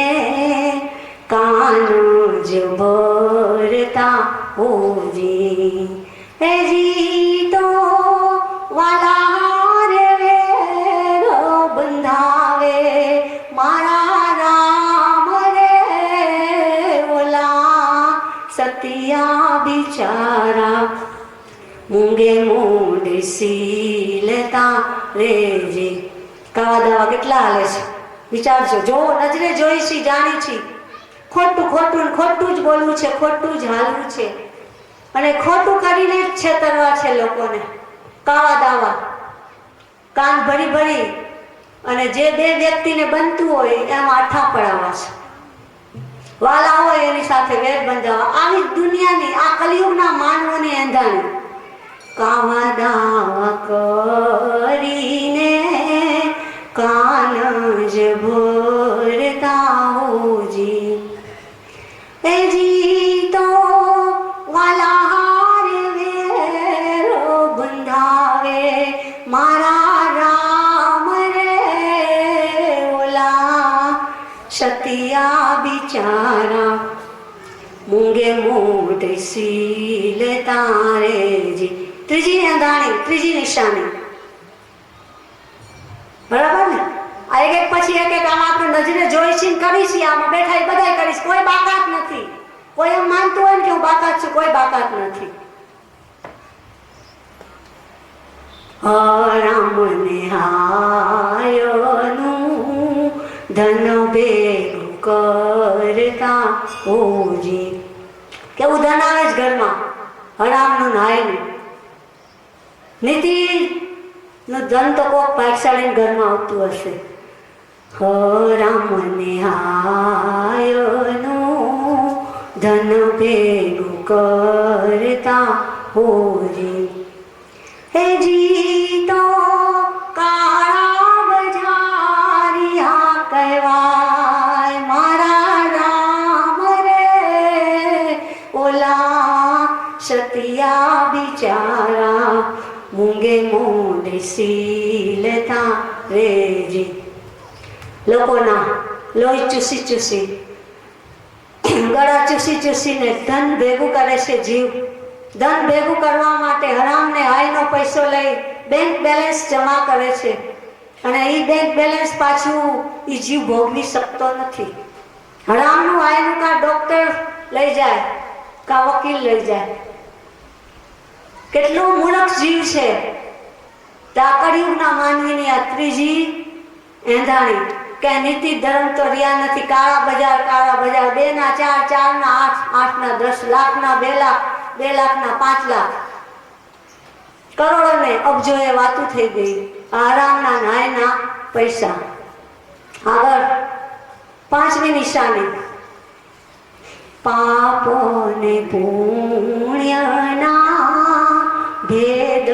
કાન જ ભરતા હોજી. હે જી તો વાલા રે વેર બંધાવે મારા રામ રે ઓલા સતિયા બિચારા મૂંગે મોઢે સીલતા રેજી. કાવા દાવા કેટલા હાલે છે વિચારજો. જો નજરે જોઈ છી, જાણી છી, ખોટું ખોટું ખોટું જ બોલવું છે, ખોટું જ હાલવું છે અને ખોટું કરીને જ છેતરવા છે લોકોને. કાવા દાવા કાન ભરી ભરી અને જે બે વ્યક્તિને બનતું હોય એમ આઠા પડાવવા છે. વાલા હોય એની સાથે વેર બંધાવા. આવી દુનિયાની આ કલિયુગના માનવોની એંધાણી. કાવા દાવા કરીને કાન જ ભરતા હોજી. એ જી તો વાલા હારે વેરો બંધાવે મારા રામ રે ઓલા સતિયા બિચારા મૂંગે મોઢે સીલતા રેજી. ત્રીજી અંધાણી, ત્રીજી નિશાની. બરાબર ને? આ એક પછી એક આમ આપણે નજરે જોઈ છીએ, કરી છીએ, આમાં બેઠા એ બધાય કરીશ. કોઈ બાકાત નથી. કોઈ એમ માનતું હોય ને કે હું બાકાત છું, કોઈ બાકાત નથી. રામને હાયનું ધન ભેગું કરતા હોજી. કેવું ધન આવે છે ઘરમાં? હરામનું નાયનું. નીતિ નું ધન તો કોક ભાગશાળી ઘરમાં આવતું હશે. રામને હાયનું ધન ભેગું કરતા હોજી. હે જી તો કાળા બજારિયા કહેવાય મારા રામ રે ઓલા સતિયા બિચારા મૂંગે મોઢે સીલતા રેજી. લોકોના લોહી ચૂસી ચૂસી, ગળા ચૂસી ચૂસીને ધન ભેગું કરે છે જીવ. ધન ભેગું કરવા માટે હરામને હાયનો પૈસો લઈ બેંક બેલેન્સ જમા કરે છે અને એ બેંક બેલેન્સ પાછું એ જીવ ભોગવી શકતો નથી. હરામનું હાયનું કા ડોક્ટર લઈ જાય કા વકીલ લઈ જાય. કેટલું મૂર્ખ જીવ છે. કળિયુગના માનવીની આ ત્રીજી એંધાણી કે નીતિ ધર્મ તો રહ્યા નથી. કાળા બજાર, કાળા બજાર. 2 ના 4, 4 ના 8, 8 ના 10, લાખ ના 2 લાખ, 2 લાખ ના 5 લાખ, કરોડો ને અબજો એ વાતું થઈ ગઈ. આરામના નાયના પૈસા. આગળ 5મી નિશાની. પાપો ને પુણ્યના ભેદ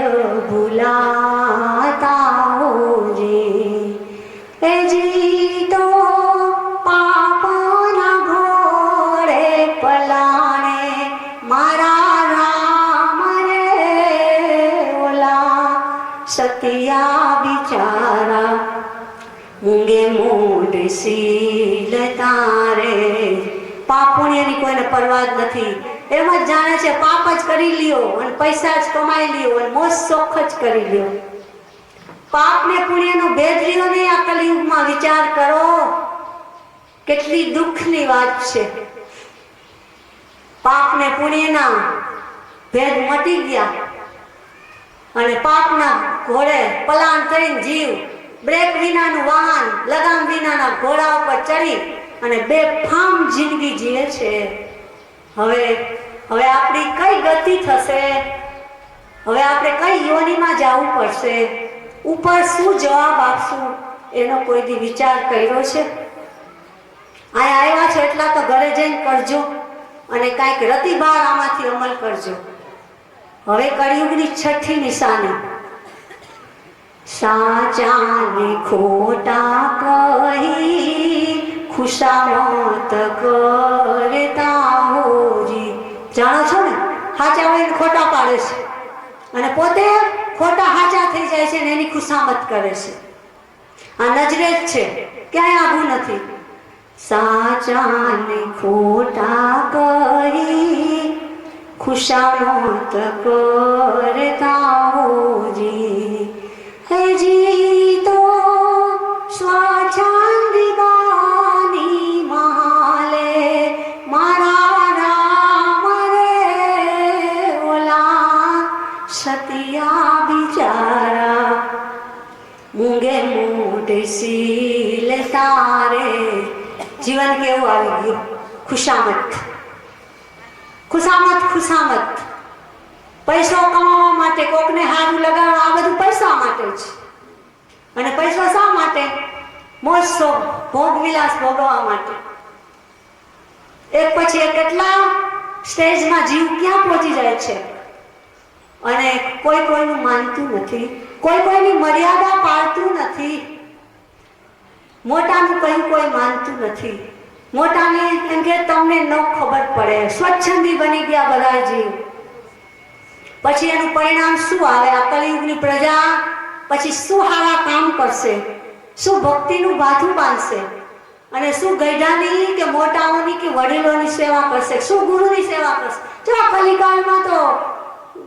ભૂલાતા હોજી. એ જી તો પાપના ઘોડે પલાણે મારા રામ રે ઓલા સતિયા બિચારા મૂંગે મોઢે સીલતા રે. પાપ પુણ્યની કોઈને પરવા જ નથી. એમ જ જાણે છે પાપ જ કરી લ્યો અને પૈસા જ કમાઈ લ્યો અને મોજ શોખ જ કરી લ્યો. પાપ ને પુણ્યનો ભેદ લ્યો ને આ કલિયુગમાં. વિચાર કરો કેટલી દુઃખની વાત છે. પાપ ને પુણ્યના ભેદ મટી ગયા અને પાપના ઘોડે પલાણ થઈને જીવ બ્રેક વિનાનું વાહન, લગામ વિનાના ઘોડા ઉપર ચડી અને બેફામ જિંદગી જીવે છે. હવે આપણી કઈ ગતિ થશે? હવે આપણે કઈ યોનિમાં જવું પડશે? ઉપર શું જવાબ આપશું એનો કોઈ દી વિચાર કર્યો છે? અહીંયા આવ્યા છો એટલા તો ઘરે જઈને કરજો અને કાંઈક રતિભાર આમાંથી અમલ કરજો. હવે કળિયુગની 6ઠી નિશાની. સાચા ને ખોટા કહી ખુશામત કરતા હોજી. જાણો છો ને, સાચા હોય ખોટા પાડે છે અને પોતે ખોટા સાચા થઈ જાય છે ને એની ખુશામત કરે છે. આ નજરે જ છે, ક્યાંય આવું નથી. સાચા ને ખોટા કહી ખુશામત કરતા હોજી. હે જી તો સ્વચ્છંદિદાની મહાલે મારા રામ રે મોઢે સીલ તારે. જીવન કેવું આવી ગયું? ખુશામત ખુશામત ખુશામત. પૈસો કમાવા માટે, કોકને હારું લગાડવા, આ બધું પૈસા માટે જ. અને પૈસો શા માટે? મોજ શોખ, ભોગ વિલાસ ભોગવવા માટે. એક પછી એક કેટલા સ્ટેજમાં જીવ ક્યાં પહોંચી જાય છે. અને કોઈ કોઈનું માનતું નથી, કોઈ કોઈની મર્યાદા પાળતું નથી. મોટાનું કહ્યું કોઈ માનતું નથી. મોટાને એમ કે તમને ન ખબર પડે. સ્વચ્છંદી બની ગયા બધા જીવ. પછી એનું પરિણામ શું આવે? આ કલિયુગની પ્રજા પછી શું સારા કામ કરશે? શું ભક્તિનું બાથું બાંધશે? અને શું ગઈઢાની કે મોટાઓની કે વડીલોની સેવા કરશે? શું ગુરુની સેવા કરશે? જો આ કલિકાળમાં તો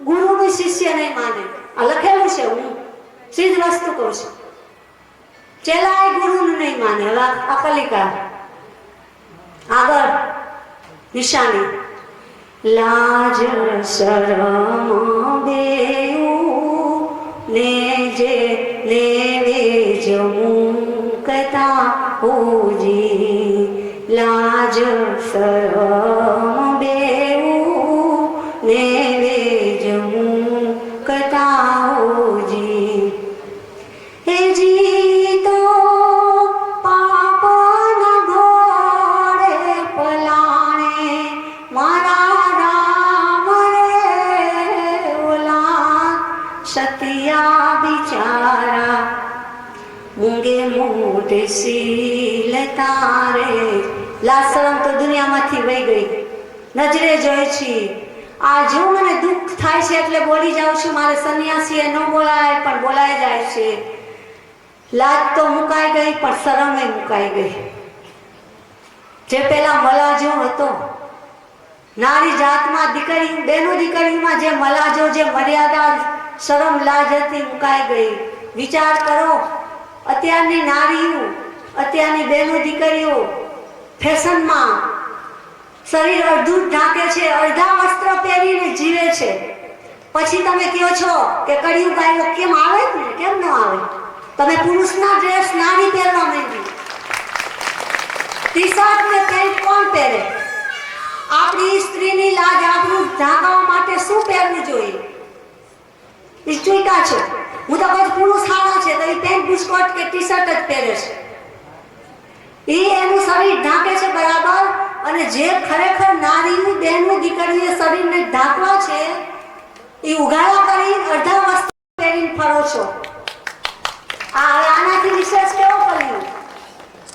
ગુરુનું શિષ્ય નહીં માને. આ લખેલું છે, હું સીધ વસ્તુ કહું છું. ચેલાય ગુરુનું નહીં માને. હવે આ કલિકાળ. આગળ નિશાની. લાજ શરમ બેઉ ને જે નેવે જમુકતા હોજી. લાજ શરમ બેઉ નેવે જમુકતા હોજી. હે જી તો પાપના ઘોડે પલાણે મારા રામ રે ઓલા સતિયા બિચારા. મૂંગે મોઢે સીલ તારે. લાશરમ તો દુનિયામાંથી વહી ગઈ, નજરે જોઈ છી. આ જો મને દુઃખ થાય છે એટલે બોલી જાઉં છું. મારે સન્યાસીએ ન બોલાય પણ બોલાઈ જાય છે. લાજ તો મુકાઈ ગઈ પણ શરમે મુકાઈ ગઈ. જે પેલા મલાજો હતો, નારી જાતમાં દીકરી, બેનો દીકરીમાં જે મલાજો, જે મર્યાદા, શરમ, લાજ હતી, મુકાઈ ગઈ. વિચાર કરો, અત્યારની નારીઓ, અત્યારની બેનો દીકરીઓ ફેશનમાં શરીર અડધું ઢાંકે છે, અડધા વસ્ત્ર પહેરીને જીવે છે. પછી તમે કહો છો કે કળિયુગ આવ્યો. કેમ આવે જ ને? કેમ ન આવે? તમે પુરુષના ડ્રેસ નારી પહેરવા માંડી. ટી શર્ટ ને પેન્ટ કોણ પહેરે? આપણી સ્ત્રીની લાજ, આબરૂ ઢાંકવા માટે શું પહેરવું જોઈએ? એ ચૂક્યા છો. હું તો કહું પુરુષ સારા છે તો એ પેન્ટ બુસ્કોટ કે ટી શર્ટ જ પહેરે છે. એ એનું શરીર ઢાંકે છે બરાબર. અને જે ખરેખર નારીની, બહેનની, દીકરીએ શરીરને ઢાંકવા છે એ ઉઘાડા કરી અડધા વસ્તુ પહેરીને ફરો છો. આનાથી વિશેષ કેવો કર્યું?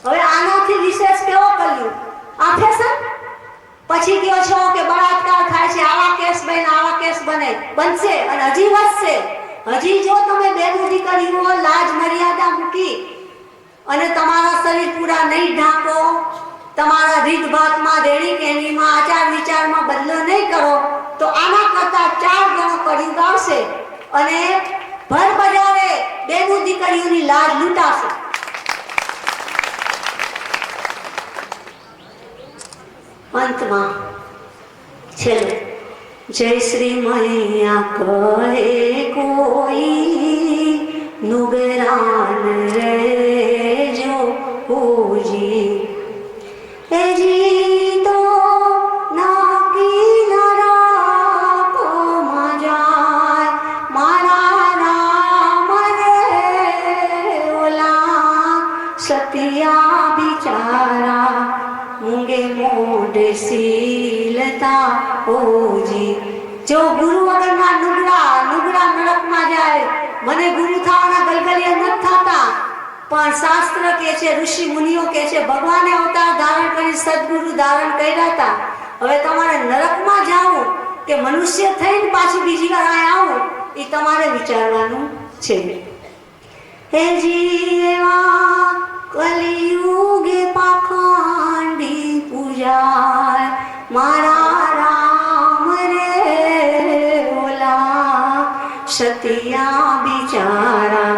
હવે આનાથી વિશેષ કેવો કર્યું? આ ફેશન. પછી કહો છો કે બળાત્કાર થાય છે, આવા કેસ બને, આવા કેસ બનશે અને હજી વધશે. હજી જો તમે બેનો દીકરીઓ લાજ મર્યાદા મૂકી અને તમારા શરીર પૂરા નહીં ઢાંકો, તમારા રીતભાતમાં, દેણી કેણીમાં, આચાર વિચારમાં બદલો નહીં કરો તો આના કરતા 4 ગણો કળિયુગ આવશે અને ભર બજારે બેનો દીકરીઓની લાજ લૂંટાશે. અંતમાં છેલ્લે જય શ્રી મૈયા કહે કોઈ નુગરાન રેજો હોજી. એ જી તો નાકી નરાપમાં જાય મારા રામ રે ઓલા સતિયા બિચારા. મૂંગે મોઢે સીલતા હોજી. જો ગુરુ વગરના નુગડા નરકમાં જાય. મને ગુરુ થવાના ગલગલિયા નથી થતા, પણ શાસ્ત્ર કે છે, ઋષિ મુનિઓ કે છે, ભગવાને અવતાર ધારણ કરી સદગુરુ ધારણ કર્યા હતા. હવે તમારે નરકમાં જાવું કે મનુષ્ય થઈને પાછી બીજી વાર આવું એ તમારે વિચારવાનું છે. હે જીવા કલિયુગે પાખંડી પૂજાય મારા રામ રે ઓલા સતિયા બિચારા.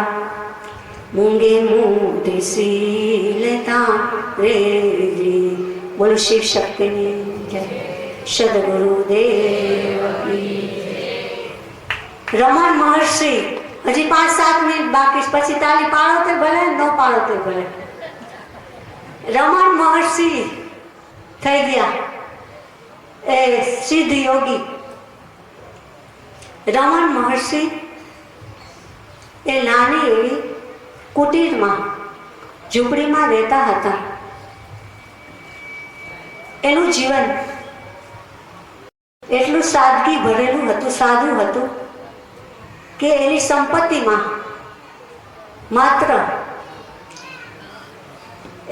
મૂંગે મોઢે સીલતા રેજી. બોલો શિવ શક્તિની જય. સદગુરુદેવ કી. રમણ મહર્ષિ. હજી 5-7 મિનિટ બાકી, પછી તાલી પાડો તો ભલે, ન પાડો આવડતું ભલે. રમણ મહર્ષિ થઈ ગયા એ સિદ્ધ યોગી. રમણ મહર્ષિ એ નાની એવી કુટીરમાં ઝૂંપડીમાં રહેતા હતા. એનું જીવન એટલું સાદગી ભરેલું હતું, સાદું હતું કે એની સંપત્તિમાં માત્ર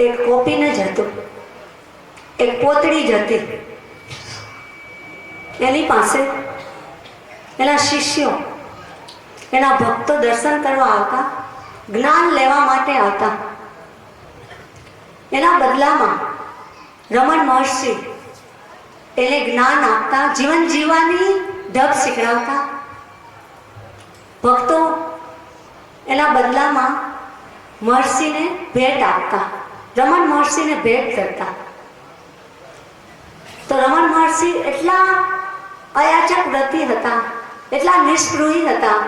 એક કોપીન જ હતું, એક પોતળી જ હતી. એની પાસે એના શિષ્યો, એના ભક્તો દર્શન કરવા આવતા, જ્ઞાન લેવા માટે આવતા. એના બદલામાં રમણ મહર્ષિ એને જ્ઞાન આપતા, જીવન જીવવાની ઢબ શીખડાવતા. ભક્તો એના બદલામાં મહર્ષિને ભેટ આપતા, રમણ મહર્ષિને ભેટ કરતા. તો રમણ મહર્ષિ એટલા અયાચક વ્રતી હતા, એટલા નિષ્પૃહી હતા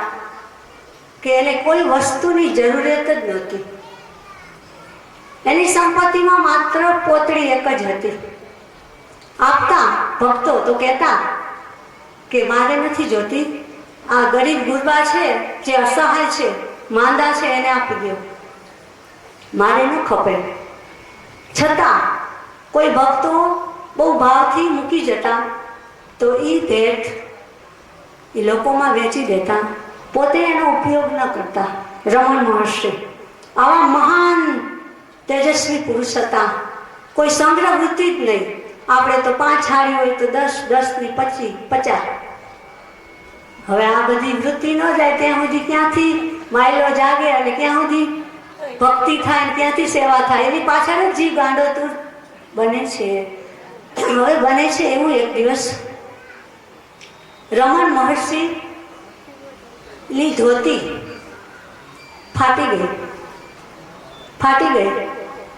કે એને કોઈ વસ્તુની જરૂરિયાત જ નહોતી. એની સંપત્તિમાં માત્ર પોતળી એક જ હતી. આપતા ભક્તો તો કહેતા કે મારે નથી જોતી, આ ગરીબ ગુરબા છે, જે અસહાય છે, માંદા છે, એને આપી દો, મારે ન ખપે. છતાં કોઈ ભક્તો બહુ ભાવથી મૂકી જતા તો એ ભેટ એ લોકોમાં વેચી દેતા, પોતે એનો ઉપયોગ ન કરતા. રમણ મહર્ષિ આવા મહાન તેજસ્વી પુરુષ હતા. કોઈ સંગ્રહ વૃત્તિ જ નહીં. આપણે તો 5 હાડી હોય તો 10, 10 ની 25, 50. હવે આ બધી વૃત્તિ ન જાય ત્યાં સુધી ક્યાંથી માયલો જાગે અને ક્યાં સુધી ભક્તિ થાય અને ક્યાંથી સેવા થાય, એની પાછળ જ જીવ ગાંડોતુર બને છે. હવે બને છે એવું એક દિવસ રમણ મહર્ષિ ની ધોતી ફાટી ગઈ.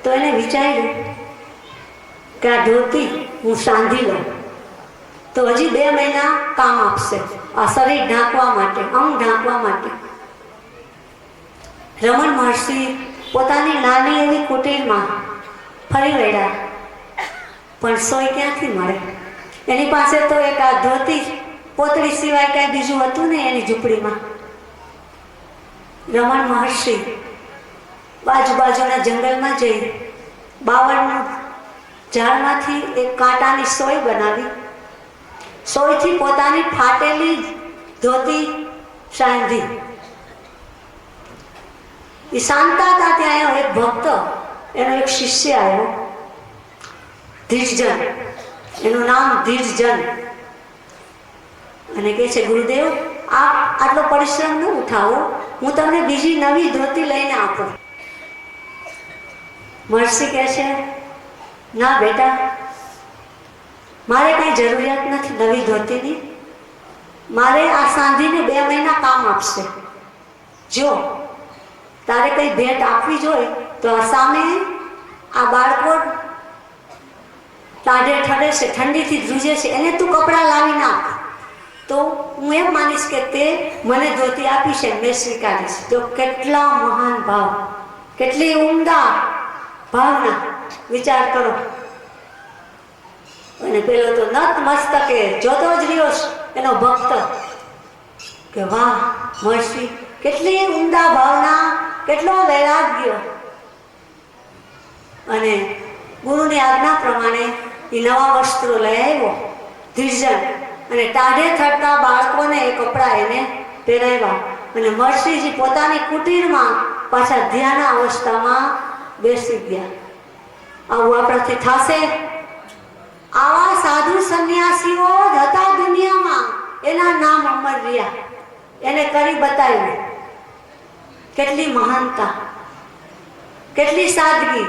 તો એને વિચાર્યું કે આ ધોતી હું સાંધી લઉં તો હજી 2 મહિના કામ આપશે, આ શરીર ઢાંકવા માટે, અંગ ઢાંકવા માટે. રમણ મહર્ષિ પોતાની નાની એવી કુટીરમાં ફરી વળ્યા, પણ સોય ક્યાંથી મળે? એની પાસે તો એક આ ધોતી પોતળી સિવાય કાંઈ બીજું હતું ને એની ઝૂંપડીમાં. રમણ મહર્ષિ બાજુના જંગલમાં જઈ બાવળનું ઝાડમાંથી એક કાંટાની સોય બનાવી, સોયથી પોતાની ફાટેલી ધોતી સાંધી. એ શાંતા હતા ત્યાં આવ્યો એક ભક્ત, એનો એક શિષ્ય આવ્યો, ધીરજન, એનું નામ ધીરજન. અને કહે છે, ગુરુદેવ આપ આટલો પરિશ્રમ ન ઉઠાવો, હું તમને બીજી નવી ધોતી લઈને આપું. મહર્ષિ કહે છે, ના બેટા, મારે કઈ જરૂરિયાત નથી નવી ધોતીની, મારે આ સાંધીને 2 મહિના કામ આપશે. જો તારે કઈ ભેટ આપવી જોઈએ તો આ સામે આ બાળકો ટાઢે ઠરે છે, ઠંડીથી ધ્રુજે છે, એને તું કપડાં લાવી નાખ તો હું એમ માનીશ કે તે મને ધોતી આપી છે, મેં સ્વીકારીશ. તો કેટલા મહાન ભાવ, કેટલી ઉમદા ભાવના, વિચાર કરો. અને પેલો તો નત મસ્તકે જોતો જ રહ્યો એનો ભક્ત કે વાહ મહર્ષિ, કેટલી ઉમદા ભાવના, કેટલો વૈરાગ્ય. અને ગુરુની આજ્ઞા પ્રમાણે એ નવા વસ્ત્રો લઈ આવ્યો ધીરજન, અને ટાઢે થરતા બાળકોને એ કપડાં એને પહેરાવ્યા. અને મહર્ષિજી પોતાની કુટીરમાં પાછા ધ્યાન અવસ્થામાં બેસી ગયા. આવું આપણાથી થશે? આવા સાધુ સંન્યાસીઓ જ હતા દુનિયામાં, એના નામ અમર રહ્યા, એને કરી બતાવ્યું. કેટલી મહાનતા, કેટલી સાદગી.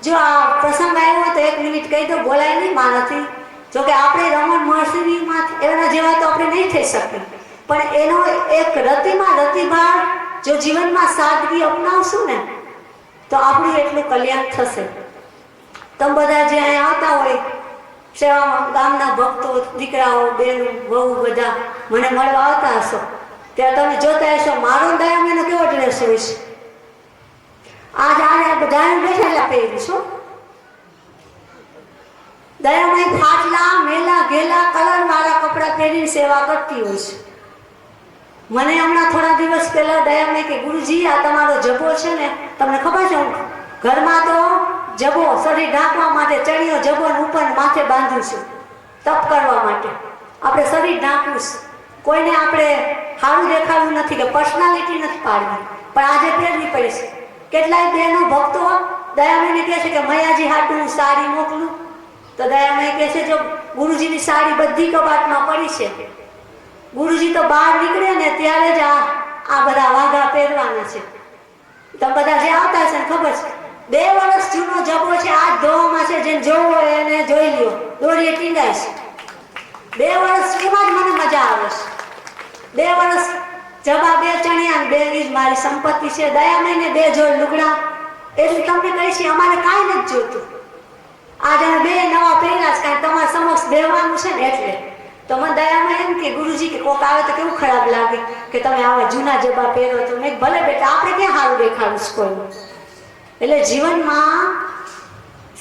જો આ પ્રસંગ આવ્યો તો 1 મિનિટ કહી દો, બોલાય નહીં મારાથી. જોકે આપણે રમણ મહર્ષિમાં એના જેવા તો આપણે નહીં થઈ શકીએ, પણ એનો એક રતિમાં રતિભાર જો જીવનમાં સાદગી અપનાવશું ને તો આપણું એટલું કલ્યાણ થશે. તમે બધા જે અહીંયા આવતા હોય સેવામાં, ગામના ભક્તો, દીકરાઓ, બહેનો, વહુ બધા મને મળવા આવતા હશો, ત્યાં તમે જોતા હશો મારો દયામ એનો કેવો ડ્રેસ હોય છે. આજ આ અહીંયા બેઠેલા પહેરીશું. દયામય ફાટલા મેલા ઘેલા કલર વાળા કપડા પહેરીને સેવા કરતી હોય છે. મને હમણાં થોડા દિવસ પહેલા દયામય કે ગુરુજી આ તમારો જબો છે ને, તમને ખબર છે ઘરમાં તો જબો શરીર ઢાંકવા માટે ચણિયો જબો ઉપર માથે બાંધ્યું છે તપ કરવા માટે. આપણે શરીર ઢાંકવું છે, કોઈને આપણે સારું દેખાડવું નથી કે પર્સનાલિટી નથી પાડવી, પણ આજે પહેરવી પડે છે. કેટલાય બહેનો ભક્તો દયામયને કહે છે કે મયાજી હાટું હું સાડી મોકલું, તો દયામય કહે છે જો ગુરુજીની સાડી બધી કબાટમાં પડી છે, ગુરુજી તો બહાર નીકળે ને ત્યારે જ આ બધા વાઘા પહેરવાના છે. તમે બધા જે આવતા છે ને ખબર છે, 2 વર્ષ જૂનો જબો છે, આ ધોવામાં છે, જેને જોવો હોય એને જોઈ લ્યો, દોરીએ ટીંગાય છે. 2 વર્ષ એમાં જ મને મજા આવે છે. 2 વર્ષ જબા 2 ચણિયા 2 ઈજ મારી સંપત્તિ છે. દયામયને 2 જોડ લુગડા, એટલું તમને કહી છે અમારે કાંઈ નથી જોતું. આજે 2 નવા પહેર્યા છે કારણ તમારા સમક્ષ બેહવાનું છે ને એટલે. તો મને દયામાં એમ કે ગુરુજી કે કોક આવે તો કેવું ખરાબ લાગે કે તમે આવા જૂના જબા પહેરો. તો મેં ભલે બેટા આપણે ક્યાં સારું દેખાડું છે કોઈ. એટલે જીવનમાં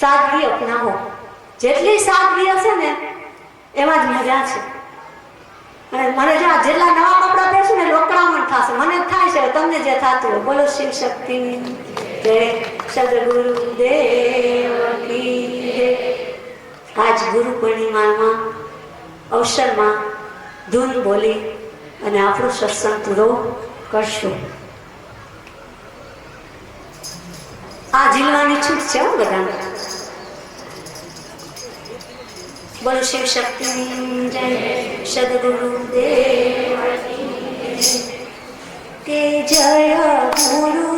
સાદગી અપનાવો. જેટલી સાદગી હશે ને એમાં જ મજા છે. અને મને જો જેટલા નવા કપડા પહેરશું ને લોકડામણ થશે, મને થાય છે તમને જે થતું હોય. બોલો શિવ શક્તિની જય, સદગુરુ દેવ કી જય. આજ ગુરુ પૂર્ણિમામાં અવસરમાં ધૂન બોલી અને આપણો સત્સંગ પૂરો કરશું. આ ઝીલવાની છૂટ છે બધાને. બોલો શિવ શક્તિની જય, સદગુરુ દેવ કે જય. ગુરુ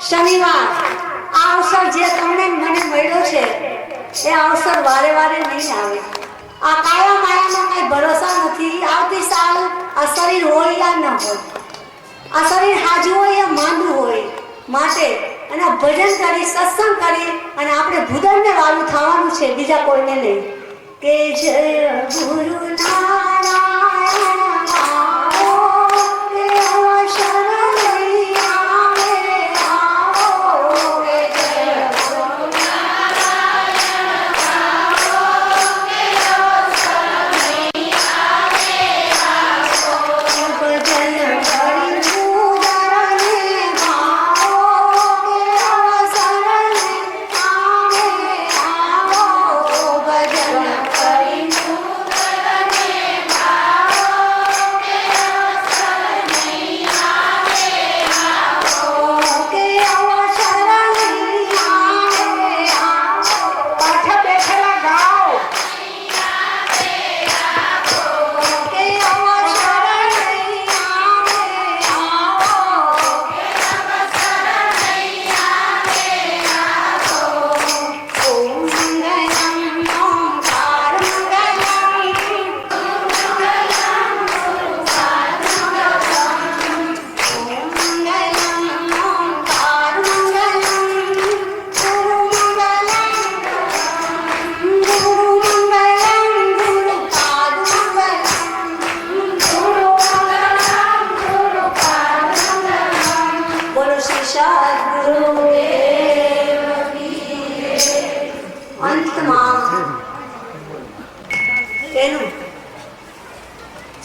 શનિવાર આ અવસર જે તમને મને મળ્યો છે એ અવસર વારે વારે નહીં આવે. આ કાયા માયાનો કઈ ભરોસા નથી. આવતી સાલ આ શરીર હોય યા ન હોય, આ શરીર હાજુ હોય યા માંદું હોય, માટે અને ભજન કરી સત્સંગ કરી અને આપણે ભૂદનને વાળું થવાનું છે, બીજા કોઈને નહીં. કે જય ગુરુ નારાયણ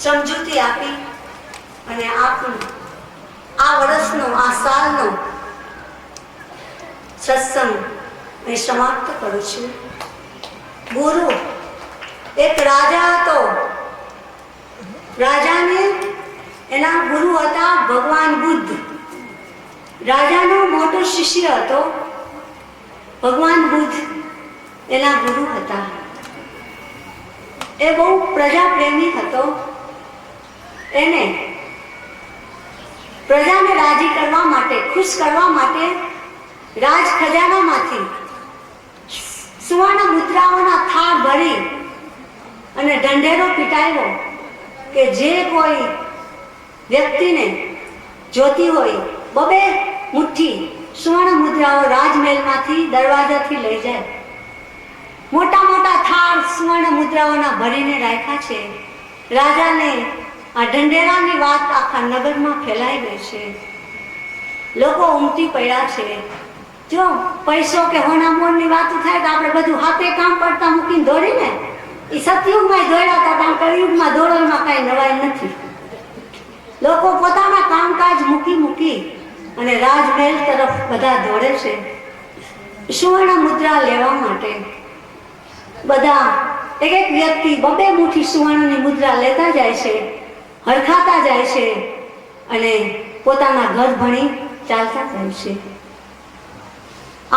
સમજૂતી આપી અને આપણું આ વર્ષનો આ સાલનો સત્સંગ મેં સમાપ્ત કરું છું. ગુરુ એક રાજા હતો. રાજાને એના ગુરુ હતા ભગવાન બુદ્ધ. રાજાનો મોટો શિષ્ય હતો, ભગવાન બુદ્ધ એના ગુરુ હતા. એ બહુ પ્રજાપ્રેમી હતો. એને પ્રજાને રાજી કરવા માટે, ખુશ કરવા માટે રાજ ખજાનામાંથી સુવર્ણ મુદ્રાઓના થાળ ભરી અને ઢંઢેરો પીટાવ્યો કે જે કોઈ વ્યક્તિને જોતી હોય બબે મુઠ્ઠી સુવર્ણ મુદ્રાઓ રાજમહેલમાંથી દરવાજાથી લઈ જાય. મોટા મોટા થાળ સુવર્ણ મુદ્રાઓના ભરીને રાખ્યા છે. રાજાને આ ઢંઢેરાની વાત આખા નગરમાં ફેલાઈ ગઈ છે. લોકો ઉમટી પડ્યા છે. જો પૈસો કે હોનામોનની વાત થાય તો આપણે બધું હાથે કામ કરતા મૂકીને દોડીને, એ સતયુગમાં દોડ્યા હતા, કળિયુગમાં દોડવામાં કાંઈ નવાઈ નથી. લોકો પોતાના કામકાજ મૂકી અને રાજમહેલ તરફ બધા દોડે છે સુવર્ણ મુદ્રા લેવા માટે. બધા એક વ્યક્તિ બબે મુઠ્ઠી સુવર્ણની મુદ્રા લેતા જાય છે, હરખાતા જાય છે અને પોતાના ઘર ભણી ચાલતા જાય છે.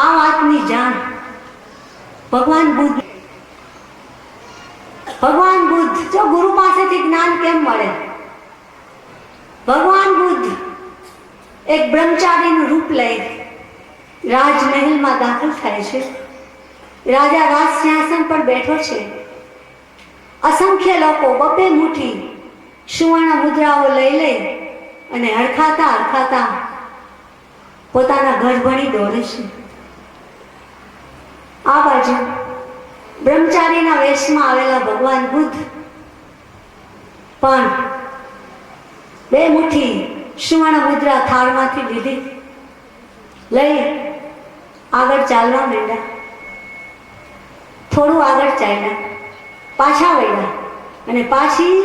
આ વાતની જાણ ભગવાન બુદ્ધ જો ગુરુ પાસેથી જ્ઞાન કેમ મળે? ભગવાન બુદ્ધ એક બ્રહ્મચારીનું રૂપ લઈ રાજમહેલમાં દાખલ થાય છે. રાજા રાજ સિંહાસન પર બેઠો છે. અસંખ્ય લોકો બબે મુઠ્ઠી સુવર્ણ મુદ્રાઓ લઈ અને હરખાતા પોતાના ઘર ભણી દોડે છે. આ બાજુ બ્રહ્મચારીના વેશમાં આવેલા ભગવાન બુદ્ધ પણ બે મુઠ્ઠી સુવર્ણ મુદ્રા થાળમાંથી લીધી, લઈ આગળ ચાલવા માંડ્યા. થોડું આગળ ચાલ્યા, પાછા વળ્યા અને પાછી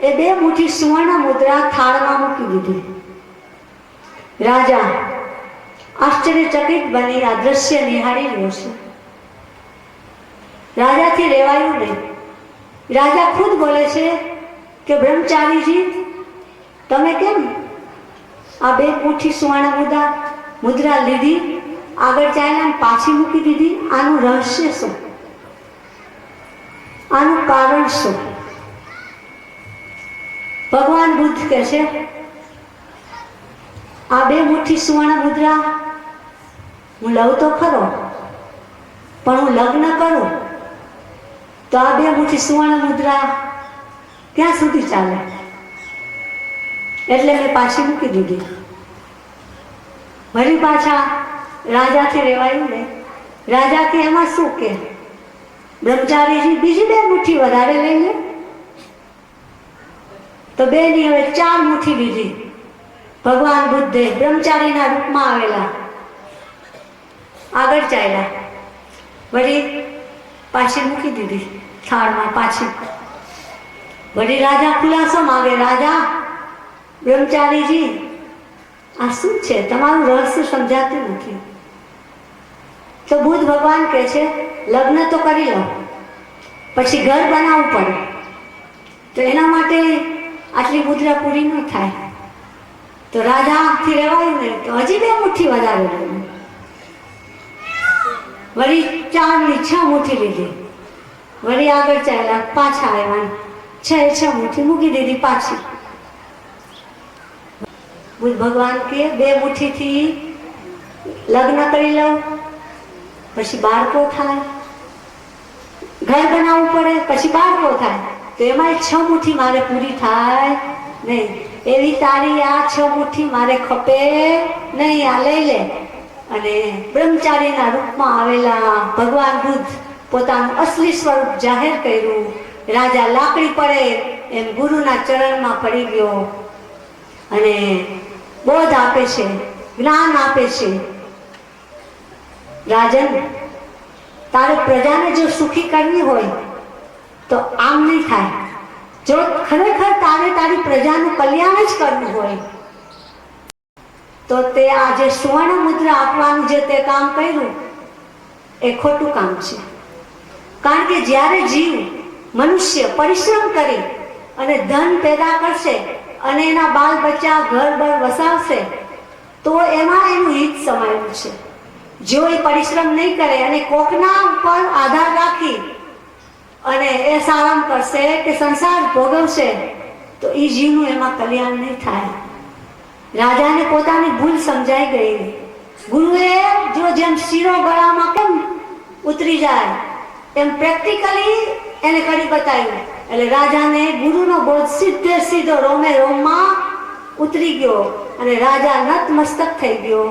એ બે મુઠ્ઠી સુવર્ણ મુદ્રા થાળમાં મૂકી દીધી. રાજા આશ્ચર્યચકિત બની આ દ્રશ્ય નિહાળી રહ્યો છે. રાજાથી રહેવાયું નહીં. રાજા ખુદ બોલે છે કે બ્રહ્મચારીજી, તમે કેમ આ બે મુઠ્ઠી સુવર્ણ મુદ્રા લીધી, આગળ ચાલ્યા અને પાછી મૂકી દીધી? આનું રહસ્ય શું? આનું કારણ શું? ભગવાન બુદ્ધ કહે છે, આ બે મુઠ્ઠી સુવર્ણ મુદ્રા હું લઉં તો ખરો, પણ હું લગ્ન કરું તો આ બે મુઠ્ઠી સુવર્ણ મુદ્રા ક્યાં સુધી ચાલે? એટલે મેં પાછી મૂકી દીધી. વળી પાછા રાજાથી રહેવાયું ને. રાજા કે એમાં શું કે બ્રહ્મચારીજી બીજી બે મુઠ્ઠી વધારે લઈ લે. તો બેની હવે 4 મુઠ્ઠી લીધી. ભગવાન બુદ્ધે બ્રહ્મચારીના રૂપમાં આવેલા આગળ ચાલ્યા, વળી પાછી મૂકી દીધી થાળમાં પાછી. વળી રાજા ખુલાસો માંગે, રાજા બ્રહ્મચારીજી આ શું છે? તમારું રહસ્ય સમજાતું નથી. તો બુદ્ધ ભગવાન કહે છે, લગ્ન તો કરી લો, પછી ઘર બનાવવું પડે, તો એના માટે આટલી મુદ્રા પૂરી ન થાય. તો રાજાથી રહેવાયું નહીં, તો હજી બે મુઠ્ઠી વધારે લીધી. વળી 4 ની 6 મુઠ્ઠી લીધી. વળી આગળ ચાલ્યા, પાછા આવ્યા, 6 મુઠ્ઠી મૂકી દીધી પાછી. બુદ્ધ ભગવાન કે બે મુઠ્ઠીથી લગ્ન કરી લઉં, પછી બાળકો થાય, ઘર બનાવવું પડે, પછી બાળકો થાય, તો એમાં 6 મુઠ્ઠી મારે પૂરી થાય નહીં. એવી તારી આ 6 મુઠ્ઠી મારે ખપે નહીં, આ લઈ લે. અને બ્રહ્મચારીના રૂપમાં આવેલા ભગવાન બુદ્ધ પોતાનું અસલી સ્વરૂપ જાહેર કર્યું. રાજા લાકડી પડે એમ ગુરુના ચરણમાં પડી ગયો અને બોધ આપે છે, જ્ઞાન આપે છે. રાજન, તારે પ્રજાને જો સુખી કરવી હોય તો આમ નહીં થાય. જો ખરેખર તારે તારી પ્રજાનું કલ્યાણ જ કરવું હોય તો તે આ જે સુવર્ણ મુદ્રા આપવાનું જે તે કામ કર્યું એ ખોટું કામ છે. કારણ કે જ્યારે જીવ મનુષ્ય પરિશ્રમ કરી અને ધન પેદા કરશે અને એના બાલ બચ્ચા ઘર બર વસાવશે તો એમાં એનું હિત સમાયેલું છે. જો એ પરિશ્રમ નહીં કરે અને કોકના ઉપર આધાર રાખી અને એ સારામ કરશે કે સંસાર ભોગવશે તો એ જીવનું એમાં કલ્યાણ નહીં થાય. રાજાને પોતાની ભૂલ સમજાઈ ગઈ. ગુરુએ જો જેમ શીરો ગળામાં કેમ ઉતરી જાય એમ પ્રેક્ટિકલી એને કરી બતાવ્યું. એટલે રાજાને ગુરુનો બોધ સીધો રોમે રોમમાં ઉતરી ગયો અને રાજા નતમસ્તક થઈ ગયો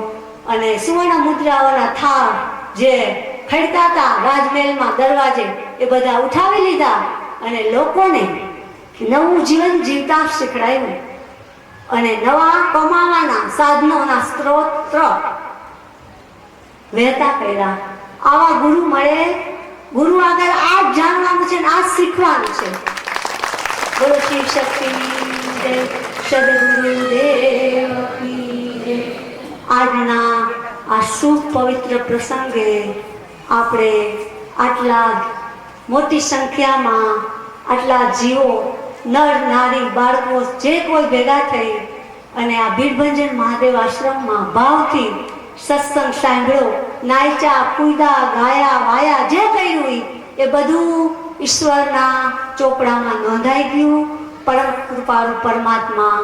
અને સુવર્ણ મુદ્રાઓના થાળ જે ખડતા હતા રાજમહેલમાં દરવાજે એ બધા ઉઠાવી લીધા અને લોકોને નવું જીવન જીવતા શીખડાયું અને નવા કમાવાના સાધનોના સ્ત્રોત વહેતા કર્યા. આવા ગુરુ મળે. ગુરુ આગળ આ જ જાણવાનું છે ને આ જ શીખવાનું છે. બોલો શિવ શક્તિ જય, સદગુરુદેવ કી જય. આજના આ શુભ પવિત્ર પ્રસંગે આપણે આટલા મોટી સંખ્યામાં આટલા જીવો, નર નારી, બાળકો જે કોઈ ભેગા થઈ અને આ ભીડભંજન મહાદેવ આશ્રમમાં ભાવથી સત્સંગ સાંભળ્યો, નાચ્યા, કૂદ્યા, ગાયા, વાયા, જે કર્યું એ બધું ઈશ્વરના ચોપડામાં નોંધાઈ ગયું. પરમ કૃપાળુ પરમાત્મા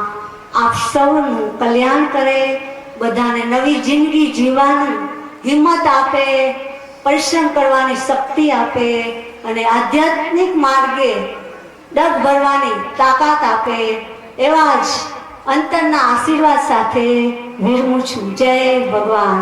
આપ સૌનું કલ્યાણ કરે, બધાને નવી જિંદગી જીવવાની હિંમત આપે, પરિશ્રમ કરવાની શક્તિ આપે અને આધ્યાત્મિક માર્ગે ડગ ભરવાની તાકાત આપે. એવા જ અંતરના આશીર્વાદ સાથે વિરમું છું. જય ભગવાન.